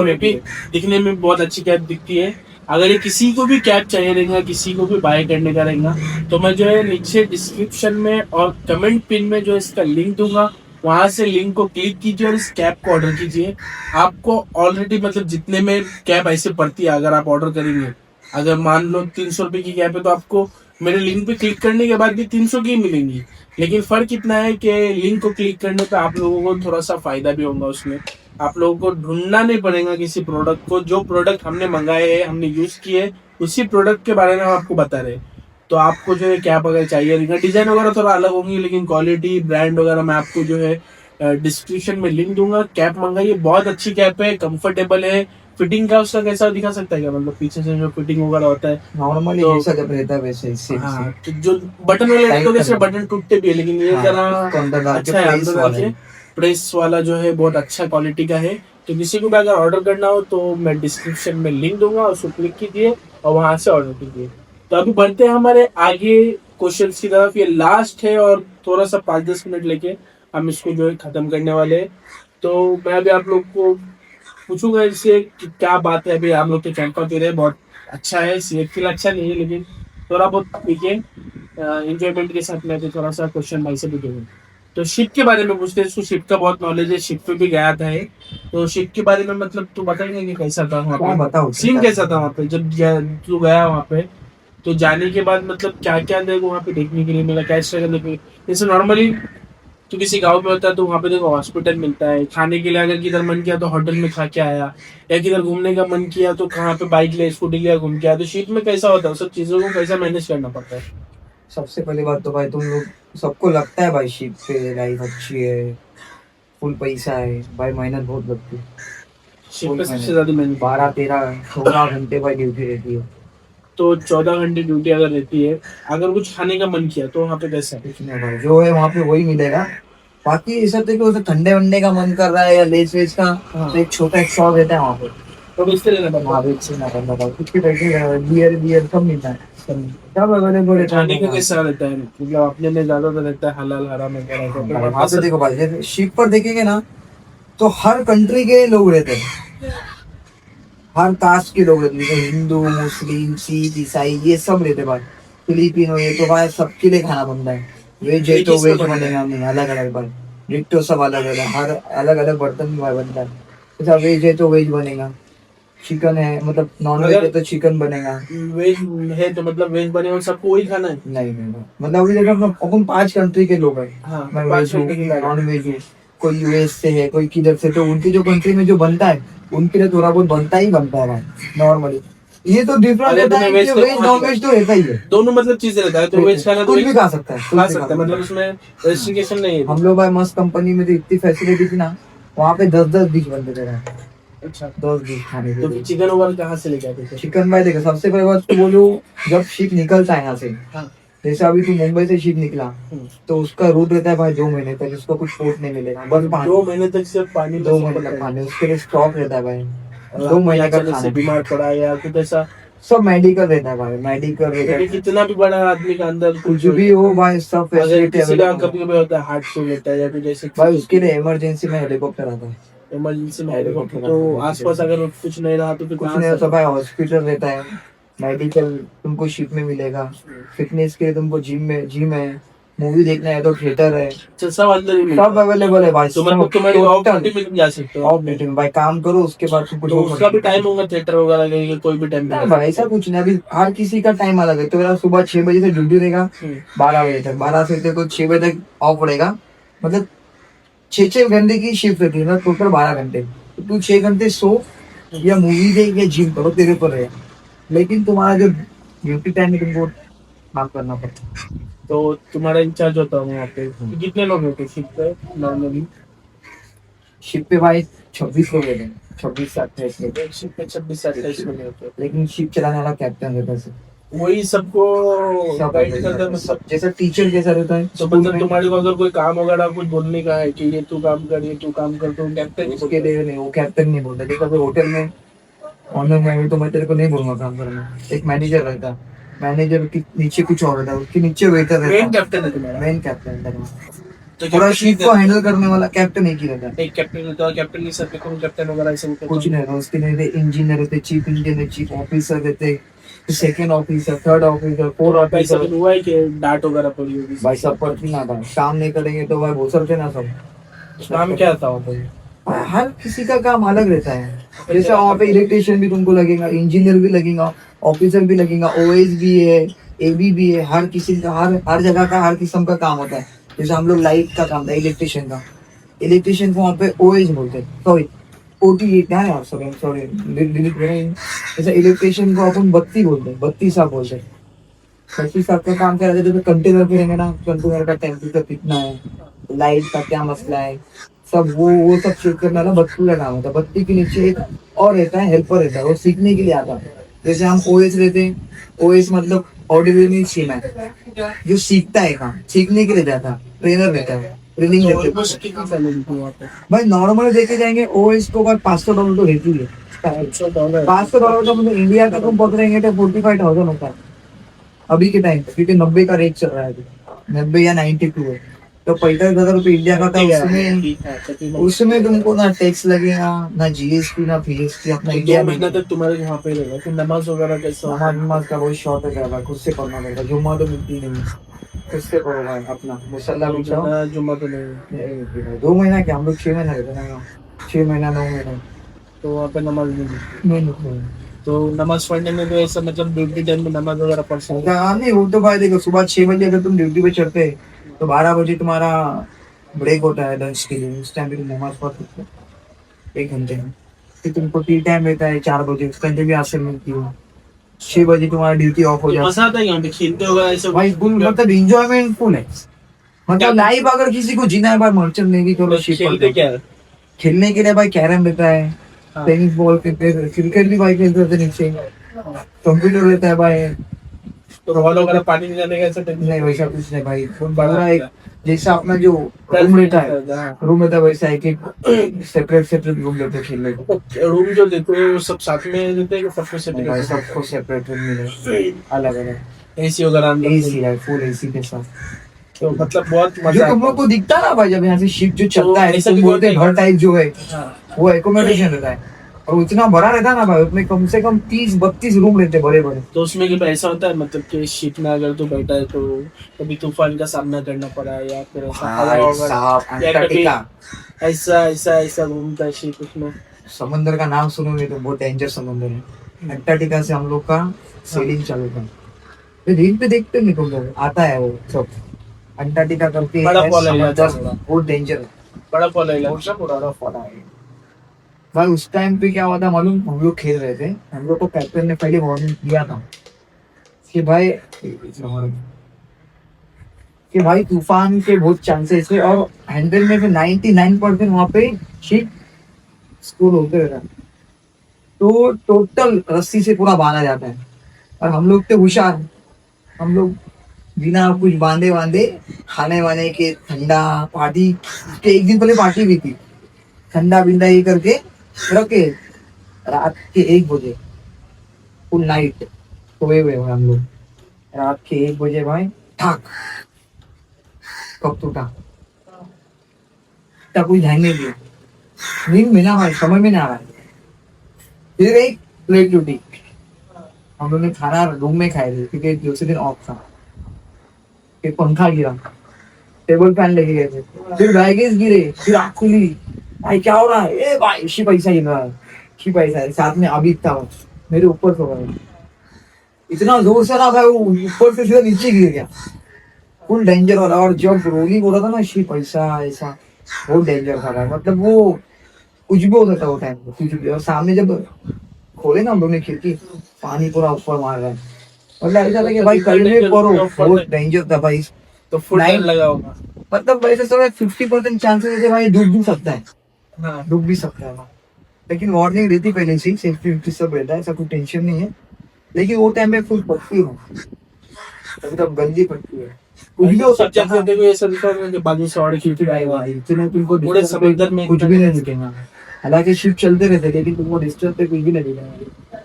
ये दिखने में बहुत अच्छी कैप दिखती है। अगर ये किसी को भी कैप चाहिए रहेगा, किसी को भी बाय करने का रहेगा, तो मैं जो है नीचे डिस्क्रिप्शन में और कमेंट पिन में जो इसका लिंक दूंगा, वहां से लिंक को क्लिक कीजिए और इस कैप को ऑर्डर कीजिए। आपको ऑलरेडी मतलब जितने में कैप ऐसे पड़ती है, अगर आप ऑर्डर करेंगे, अगर मान लो 300 रुपए की कैप है, तो आपको मेरे लिंक पे क्लिक करने के बाद भी 300 की मिलेंगी। लेकिन फर्क इतना है कि लिंक को क्लिक करने पे आप लोगों को थोड़ा सा फायदा भी होगा उसमें। आप लोगों को ढूंढना नहीं पड़ेगा किसी प्रोडक्ट को, जो प्रोडक्ट हमने मंगाए हैं, हमने यूज किए, उसी प्रोडक्ट के बारे में हम आपको बता रहे हैं। तो आपको जो है कैप अगर चाहिए रहेगा, डिजाइन वगैरह थोड़ा अलग होंगी, लेकिन क्वालिटी ब्रांड वगैरह मैं आपको जो है डिस्क्रिप्शन में लिंक दूंगा। कैप मंगाइए, बहुत अच्छी कैप है, कंफर्टेबल है। फिटिंग का उसका कैसा दिखा सकता है क्या, मतलब पीछे से जो फिटिंग वगैरह होता है नॉर्मली तो जैसा जब रहता है वैसे ही सेम हाँ, तो जो बटन वाले रहते हैं, वैसे बटन टूटते भी है, लेकिन ये जरा अच्छा है, अंदर डाल के प्रेस वाला जो है बहुत अच्छा क्वालिटी का है। तो किसी को भी अगर ऑर्डर करना हो तो मैं डिस्क्रिप्शन में लिंक दूंगा, उसको क्लिक कीजिए और वहां से ऑर्डर कीजिए। तो अभी बढ़ते हैं हमारे आगे क्वेश्चंस की तरफ। ये लास्ट है और थोड़ा सा 5-10 मिनट लेके हम इसको जो है खत्म करने वाले हैं। तो मैं अभी आप लोग को पूछूंगा इससे कि क्या बात है, अभी हम लोग के कैंपा पी रहे, बहुत अच्छा है, सेहत के लिए अच्छा नहीं है, लेकिन थोड़ा बहुत पीके एंजॉयमेंट के साथ मैं थोड़ा सा क्वेश्चन भाई से पूछूंगा। तो शिप के बारे में पूछते हैं, इसको शिप का बहुत नॉलेज है, शिप पे भी गया था ये। तो शिप के बारे में मतलब तू बताएंगे कि कैसा था वहाँ पे, बताओ सीन कैसा था वहाँ पे जब तू गया वहाँ पे? तो जाने के बाद मतलब क्या क्या देखो वहाँ पे देखने के लिए मिला, क्या स्ट्रगल देखने, जैसे नॉर्मली तो किसी गांव में होता है तो वहाँ पे देखो हॉस्पिटल मिलता है, खाने के लिए अगर किधर मन किया तो होटल में खा के आया, या किधर घूमने का मन किया तो कहाँ पे बाइक ले स्कूटी लिया घूम के आया। तो शिप में कैसा होता है, सब चीजों को कैसा मैनेज करना पड़ता है? सबसे पहली बात तो भाई, तुम लोग सबको लगता है भाई शिप पे लाइफ अच्छी है, फुल पैसा है भाई, मेहनत बहुत लगती है। शिप पे सबसे ज्यादा मैंने 12-13-14 घंटे भाई ड्यूटी रहती है। तो 14 घंटे ड्यूटी अगर रहती है, अगर कुछ खाने का मन किया तो वहाँ पे कैसा है? कुछ नहीं भाई, जो है वहाँ पे वही मिलेगा। बाकी ऐसा तो कि उसे ठंडे वंडे का मन कर रहा है या लेस वेस का, तो एक छोटा एक शॉप रहता है वहाँ पे, तो बेचते रहना पड़ता है। वहाँ बेच से ना करना था कुछ भी पैसे बियर बियर सब मिलता है सब अवेलेबल है खाने का कैसा रहता है, मतलब अपने में ज्यादा तो रहता है हलाल हराम वगैरह का, तो वहाँ पे देखो भाई जैसे शिप पर देखेंगे ना तो हर कंट्री के लोग रहते हैं हर कास्ट के लोग रहते हैं जैसे हिंदू मुस्लिम सिख ईसाई ये सब रहते हैं भाई फिलिपिनो ये तो भाई सबके लिए खाना बनता है वेज है एक तो ही सब वेज बनता है। बनेगा नहीं अलग अलग भाई डिट्टो सब अलग अलग हर अलग अलग बर्तन में भाई बनता है जैसा वेज है तो वेज बनेगा चिकन है मतलब नॉन वेज है तो चिकन बनेगा वेज है तो मतलब वेज बने और सबको वही खाना है। नहीं मतलब अभी देखो अपन 5 कंट्री के लोग हैं हाँ, मैं 5 वेज हूँ कंट्री के लोग हैं। नॉन वेज हूँ कोई यूएस से है कोई किधर से तो उनकी जो कंट्री में जो बनता है उनके लिए थोड़ा बहुत बनता ही बनता है भाई नॉर्मली ये तो डिफरेंस अरे होता तुम्हें है वेज कि तो वेज नॉन वेज तो रहता ही है दोनों मतलब चीज रहता है, तो वेज खाना तो कुछ भी वेज खा सकता है खा सकता है, मतलब उसमें रेस्ट्रिक्शन नहीं है। हम लोग भाई मस्त कंपनी में तो इतनी फैसिलिटी थी ना वहाँ पे 10-10 डिश बनते थे भाई अच्छा, 10 डिश खाने के तो लिए फिर चिकन वगैरह कहाँ से लेके आते थे? चिकन भाई देखो सबसे पहले बात तो बोलूं जब शिप निकलता है यहाँ से हाँ। जैसे अभी तू मुंबई से शिप निकला हम्म। तो उसका रूट रहता है भाई 2 महीने तक उसको कुछ पोर्ट नहीं मिलेगा बस 2 महीने तक सिर्फ पानी में 2 महीने सफर तक करना पानी उसके लिए स्टॉक रहता है भाई और 2 महीने का अचानक से खाना बीमार पड़ा या कुछ ऐसा, सब मेडिकल रहता है भाई मेडिकल रहता क्योंकि है कितना भी बड़ा आदमी का अंदर कुछ भी हो भाई सब अगर फैसिलिटी किसी का अवेलेबल कभी कभी होता है हार्ट फेल होता है या फिर जैसे भाई उसके लिए इमरजेंसी में हेलीकॉप्टर आता है इमरजेंसी में हेलीकॉप्टर हेलीकॉप्टर, तो आसपास अगर कुछ नहीं रहा तो फिर कुछ कहाँ नहीं से? होता भाई हॉस्पिटल रहता है मेडिकल तुमको शिप में मिलेगा फिटनेस के लिए तुमको जिम है मूवी देखना है तो थिएटर है अच्छा, सब अंदर ही मिलता सब है। अवेलेबल है भाई तो मतलब सब तुम्हारी ऑफ टोटल ड्यूटी में भी जा सकते हो ऑफ ड्यूटी में भाई काम करो उसके बाद तुमको तो जो उसका भी मर्जी टाइम होगा थिएटर वगैरह का कि कोई भी टाइम पे नहीं जा भाई ऐसा सकते कुछ नहीं अभी हर किसी का टाइम अलग है तो मेरा सुबह 6 बजे से ड्यूटी रहेगा हो? 12 बजे तक 12 से लेकर 6 बजे तक ऑफ रहेगा मतलब 6-6 घंटे की शिफ्ट रहती है ना टोटल 12 घंटे तो तू 6 घंटे सो या मूवी देख या जिम करो तेरे पर रहेगा लेकिन तुम्हारा जो ड्यूटी टाइम है तुमको काम करना पड़ता है तो तुम्हारा इंचार्ज होता है वहाँ पे, तो कितने लोग होते हैं शिप पे नॉर्मली? शिप पे भाई 26 लोग रहते हैं 26 से 28 लोग एक शिप पे 26 से 28 लोग होते हैं, लेकिन शिप चलाने वाला कैप्टन रहता है सिर्फ। वही सबको सब गाइड करता है मतलब। सब जैसा टीचर जैसा रहता है तो स्कूल मतलब में तुम्हारे को अगर कोई काम वगैरह कुछ बोलने का है कि ये तू काम कर ये तू काम कर, तो कैप्टन उसके लिए नहीं वो कैप्टन नहीं बोलता जैसे कोई होटल में ऑनर में तो मैं तेरे को नहीं बोलूंगा काम करना एक मैनेजर रहता है मैनेजर के नीचे कुछ और रहता है उसके नीचे वेटर मेन रहता कैप्टन है तुम्हारा। है मेन कैप्टन तो पूरा कैप्टन शिप को हैंडल करने वाला कैप्टन एक ही रहता है एक कैप्टन होता है, कैप्टन के सर पे कौन कैप्टन वगैरह ऐसे होते कुछ नहीं रहता उसके नहीं रहते इंजीनियर रहते चीफ इंजीनियर चीफ ऑफिसर रहते second officer third officer fourth पैसा ऑफिसर तो हुआ है कि डांट वगैरह पड़ी होगी? भाई सब पर नहीं आता काम नहीं करेंगे तो भाई वो सब ना सब काम क्या था वहाँ पे? हर किसी का काम अलग रहता है जैसे वहाँ पे इलेक्ट्रिशियन भी तुमको लगेगा इंजीनियर भी लगेगा ऑफिसर भी लगेगा ओएस भी है एबी भी है हर किसी का हर जगह का हर किस्म का काम होता है जैसे हम लोग लाइट का काम था इलेक्ट्रिशियन को वहाँ पे ओएस बोलते हैं सॉरी ओटी क्या है यार सॉरी सॉरी डिलीट करें जैसे इलेक्ट्रिशियन को अपन बत्ती बोलते हैं बत्ती साहब बोलते हैं बत्ती साहब का काम क्या रहता है जैसे कंटेनर पे रहेंगे ना कंटेनर का टेम्परेचर कितना है लाइट का क्या मसला है सब वो सब चेक करना ना बत्ती का काम होता है बत्ती के नीचे एक और रहता है हेल्पर रहता है वो सीखने के लिए आता है जैसे हम ओएस रहते हैं ओएस मतलब ऑर्डिनरी सीम है जो सीखता है काम सीखने के लिए जाता है ट्रेनर रहता है ट्रेनिंग तो देते हैं ऑलमोस्ट कितनी सैलरी थी वहाँ पे? भाई नॉर्मल देखे जाएंगे ओएस को भाई $500 तो रहती है $500 $500 तो मतलब इंडिया का तुम पकड़ेंगे तो 45,000 होता है अभी के टाइम पे क्योंकि 90 का रेट चल रहा है अभी 90 या 92 है तो 45,000 रुपये इंडिया का था उसमें तुमको ना टैक्स लगेगा ना जीएसटी ना पीएसटी अपना इंडिया 2 में महीना तक तुम्हारे वहाँ पे रहेगा, फिर नमाज वगैरह कैसा? नमाज का कोई शॉर्टेज है खुद से पढ़ना पड़ेगा जुम्मा तो मिलती नहीं खुद से पढ़ो भाई अपना मुसल्ला बिछाओ जुम्मा तो नहीं, 2 महीना क्या हम लोग 6 महीना रहते ना 6 महीना 9 महीना तो वहाँ पे नमाज नहीं मिलती। नहीं तो नमाज पढ़ने में तो ऐसा मतलब ड्यूटी टाइम में नमाज वगैरह पढ़ सकते हाँ नहीं वो तो भाई देखो सुबह 6 बजे अगर तुम ड्यूटी पे चढ़ते तो 12 बजे तुम्हारा ब्रेक होता है लंच के लिए उस टाइम पे तुम नमाज पढ़ सकते हो 1 घंटे में फिर तुमको टी टाइम रहता है 4 बजे उस घंटे भी आसर मिलती है 6 बजे तुम्हारा ड्यूटी ऑफ हो हो? जाता मजा आता है यहाँ पे खेलते वगैरह ऐसे? है भाई फुल मतलब इंजॉयमेंट फुल है मतलब लाइफ अगर किसी को जीना है भाई मर्चेंट नेवी तो शिप खेलते क्या है? खेलने के लिए भाई कैरम रहता है हाँ। टेनिस बॉल खेलते क्रिकेट भी भाई खेलते रहते नीचे कंप्यूटर रहता है भाई तो हॉल वगैरह पानी नहीं जाने का ऐसा टेंशन नहीं वैसा कुछ नहीं भाई, बड़ा पूरा एक है। जैसा अपना जो रूम रहता है, रूम रहता है वैसा एक एक सेपरेट सेपरेट रूम लेते हैं खेलने को। रूम जो देते हैं वो सब साथ में देते हैं कि सबको नहीं भाई, सेपरेट सबको सेपरेट रूम मिलेगा, अलग अलग। एसी वगैरह अंदर एसी है, फुल एसी के साथ। तो मतलब बहुत जो मजा तुम लोग आता को दिखता है ना भाई, जब यहाँ से शिप जो चलता है, ऐसा तुम भी बोलते होता हैं है घर टाइप जो है, है। हाँ। वो एकोमोडेशन रहता है। और इतना बड़ा रहता है ना भाई, उसमें कम से कम 30-32 रूम रहते हैं बड़े बड़े। तो उसमें कि ऐसा होता है मतलब कि शिप में अगर तू बैठा है तो कभी तूफान का सामना करना पड़ा है या फिर ऐसा हवा भाई वगैरह साहब, या कभी अंटार्कटिका, ऐसा ऐसा ऐसा घूमता है शिप उसमें। समंदर का नाम सुनोगे तो बहुत डेंजर समंदर है। अंटार्कटिका से हम लोग का सेलिंग चालू था, तो रील पे देखते नहीं तुम लोग, आता है वो सब। अंटार्कटिका करके बड़ा है फॉल है समंदर, थोड़ा बहुत डेंजर है। बड़ा फॉल है बहुत सा बड़ा फॉल है भाई। उस टाइम पे क्या हुआ था मालूम, हम लोग खेल रहे थे, हम लोग को कैप्टन ने पहले वार्निंग दिया था कि भाई, तूफान के बहुत चांसेस है, और हैंडल में से 99% वहां पे शिप स्कूल होते रहता है। तो टोटल रस्सी से पूरा बांधा जाता है, और हम लोग तो होशियार, हम लोग बिना कुछ बांधे बांधे खाने वाने के ठंडा पार्टी के एक दिन पहले पार्टी भी थी, ठंडा बिंडा ये करके रखे। रात के 1 बजे फुल नाइट सोए हुए हैं हम लोग, रात के 1 बजे भाई ठाक, कब टूटा तब कोई ध्यान नहीं दिया, नींद में ना भाई, समझ में नहीं आ रहा है। फिर एक प्लेट टूटी, हम लोग ने खाना रूम में खाए थे क्योंकि दूसरे दिन ऑफ था। फिर पंखा गिरा, टेबल फैन लेके गए थे, फिर बैगेज गिरे, फिर आँख खुली, भाई क्या हो रहा है, ए भाई शिप ऐसा हिल रहा है, शिप ऐसा है। साथ में अभी था वो, मेरे ऊपर सो रहा है, इतना जोर से ना भाई, वो ऊपर से सीधा नीचे गिर गया, फुल डेंजर वाला। और जब रोलिंग हो रहा था ना शिप ऐसा ऐसा, बहुत डेंजर था भाई, मतलब वो कुछ भी हो सकता है वो टाइम पे, कुछ भी। और सामने जब खोले ना हम लोग ने खिड़की, पानी पूरा ऊपर मार रहा है, मतलब ऐसा था कि भाई कल में पड़ो, बहुत डेंजर था भाई। तो फुल टाइम लगा होगा। मतलब वैसे समय 50% चांसेस है भाई डूब भी सकता है, हाँ। डूब भी सकता है, लेकिन वार्निंग रहती पहले से ही, सेफ्टी सब रहता है, ऐसा कोई टेंशन नहीं है। लेकिन वो टाइम में फुल पट्टी है, अभी तो गंदी पट्टी है, कुछ भी हो सकता है। देखो ये सब दिखा कि बाजू से और खींच रहा है भाई इतने तुमको पूरे disturb समंदर में कुछ इतना भी नहीं नहीं दिखेगा, हालांकि शिप चलते रहते लेकिन तुमको डिस्टर्ब पे कुछ भी नहीं दिखेगा।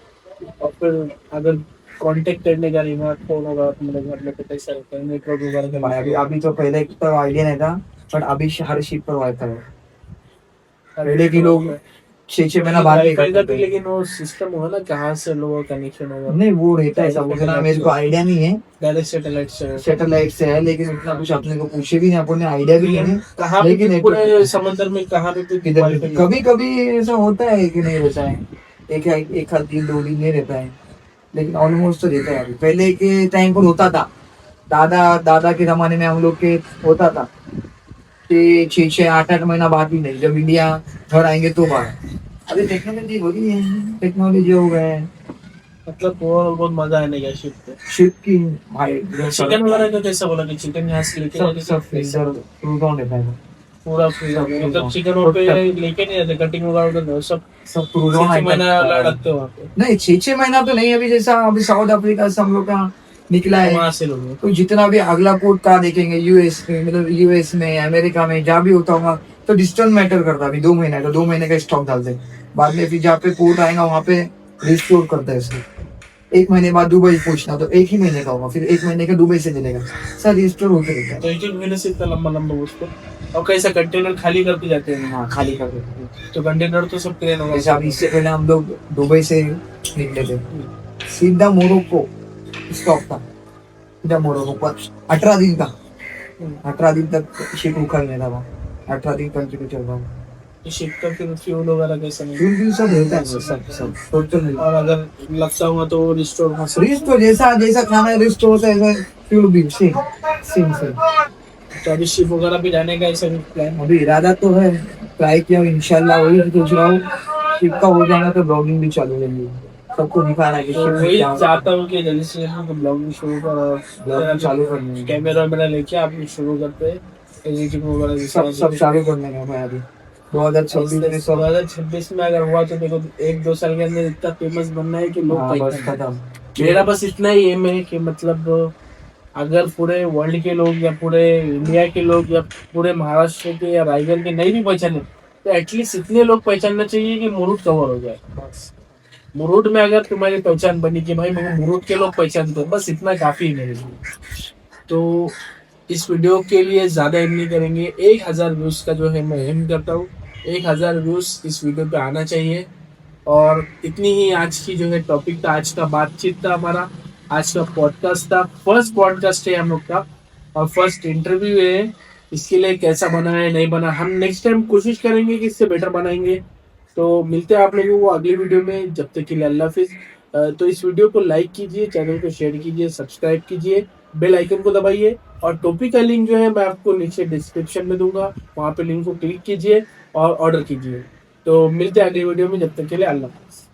और फिर अगर कांटेक्ट करने का रिमोट फोन होगा तो मेरे घर में तो कैसा रहता है नेटवर्क वगैरह का भाई अभी अभी तो पहले तो आइडिया नहीं था, बट अभी हर शिप पर वाईफाई है। पहले के लोग 6-6 महीना बाद नहीं वाईफाई का करते भी थे। लेकिन वो सिस्टम होगा ना कहाँ से लोगों का कनेक्शन होगा नहीं वो रहता है सब, उतना मेरे को आइडिया नहीं है, डायरेक्ट सैटेलाइट से सैटेलाइट से है, लेकिन उतना कुछ अपने को पूछे भी नहीं, अपने आइडिया भी नहीं है। कहाँ पे लेकिन भी पूरे समंदर में कहाँ पे भी किधर वाईफाई नहीं कभी कभी ऐसा होता है कि नहीं रहता है, एक आध दिन 2 दिन नहीं रहता है, लेकिन ऑलमोस्ट तो रहता है। अभी पहले के टाइम पर होता था, दादा दादा के जमाने में हम लोग के होता था कि 6-6 8-8 महीना बाद भी नहीं, जब इंडिया घर आएंगे तो बाहर। अभी टेक्नोलॉजी हो गई है, टेक्नोलॉजी हो गए हैं, मतलब बहुत मजा आने का शिप पे शिप की भाई चिकन वगैरह का कैसा बोला कि चिकन यहाँ से लेके सब जाके सब फ्रीजर क्रूज ऑन रहता है, पूरा फ्रीज सब मतलब freeze चिकन on। वहाँ पे लेके नहीं जाते कटिंग वगैरह तो सब सब क्रूज ऑन 6 महीना रखते हो वहाँ पे नहीं 6-6 महीना तो नहीं, अभी जैसा अभी साउथ अफ्रीका से हम लोग का निकला है, वहाँ से लोग तो जितना भी अगला कोर्ट का देखेंगे यूएस में, मतलब यूएस में अमेरिका में जहाँ भी होता होगा, तो डिस्टेंस मैटर करता है। अभी 2 महीने का 2 महीने का स्टॉक डालते हैं, बाद में फिर जहाँ पे कोर्ट आएगा वहाँ पे रिस्टोर करता है इसको। 1 महीने बाद दुबई पूछना तो 1 ही महीने का होगा, फिर 1 महीने का दुबई से मिलेगा, सर रिस्टोर होते रहता तो 1 महीने से इतना लंबा लंबा उसको और कैसा कंटेनर खाली करके जाते है। हैं हाँ खाली कर देते हैं। तो कंटेनर तो सब क्रेन होगा जैसे अभी इससे पहले हम लोग दुबई से निकले थे, सीधा मोरक्को स्टॉप था, सीधा मोरक्को पर 18 दिन का, 18 दिन तक शिप रुका ही नहीं था वहाँ, 18 दिन कंटिन्यू चल रहा था। शिप का फिर फ्यूल वगैरह कैसा नहीं फ्यूल व्यूल सब रहता है, सब टोटल और अगर लगता हुआ तो रिस्टोर वहाँ से रिस्ट तो जैसा जैसा खाना रिस्ट होता है ऐसा फ्यूल भी सेम सेम सेम। तो अभी शिप वगैरह भी जाने का ऐसा प्लान अभी इरादा तो है, ट्राई किया इंशाल्लाह, वही सोच रहा हूँ शिप का हो जाएगा तो ब्लॉगिंग भी चालू रहेगी, सबको दिखाना है कि तो शिप में वही क्या होता चाहता हूँ कि जल्दी से ब्लॉगिंग शुरू ब्लॉगिंग चालू करनी है, कैमरा वैमरा लेके आप शुरू करते एडिटिंग वगैरह सब सब चालू करने का मैं अभी 2026 में सब 2026 में अगर हुआ तो देखो 1-2 साल के अंदर इतना फेमस बनना है कि लोग हाँ, बस पहचान खत्म। मेरा बस इतना ही एम है कि मतलब अगर पूरे वर्ल्ड के लोग या पूरे इंडिया के लोग या पूरे महाराष्ट्र के या रायगढ़ के नहीं भी पहचाने तो एटलीस्ट इतने लोग पहचानना चाहिए कि मुरुड कवर हो जाए बस। मुरुड में अगर तुम्हारी पहचान बनी कि भाई मुझे मुरुड के लोग पहचानते हैं, बस इतना काफी है मेरे लिए। तो इस वीडियो के लिए ज्यादा एम नहीं करेंगे, 1,000 व्यूज का जो है मैं एम करता हूँ। 1,000 व्यूज इस वीडियो पे आना चाहिए। और इतनी ही आज की जो है टॉपिक था, आज का बातचीत था हमारा, आज का पॉडकास्ट था, फर्स्ट पॉडकास्ट है हम लोग का और फर्स्ट इंटरव्यू है। इसके लिए कैसा बना है नहीं बना हम नेक्स्ट टाइम कोशिश करेंगे कि इससे बेटर बनाएंगे। तो मिलते हैं आप लोगों को अगली वीडियो में, जब तक के लिए अल्लाह हाफिज। तो इस वीडियो को लाइक कीजिए, चैनल को शेयर कीजिए, सब्सक्राइब कीजिए, बेल आइकन को दबाइए और टॉपिक का लिंक जो है मैं आपको नीचे डिस्क्रिप्शन में दूंगा, वहां पे लिंक को क्लिक कीजिए और ऑर्डर कीजिए। तो मिलते हैं अगली वीडियो में, जब तक के लिए अल्लाह हाफिज।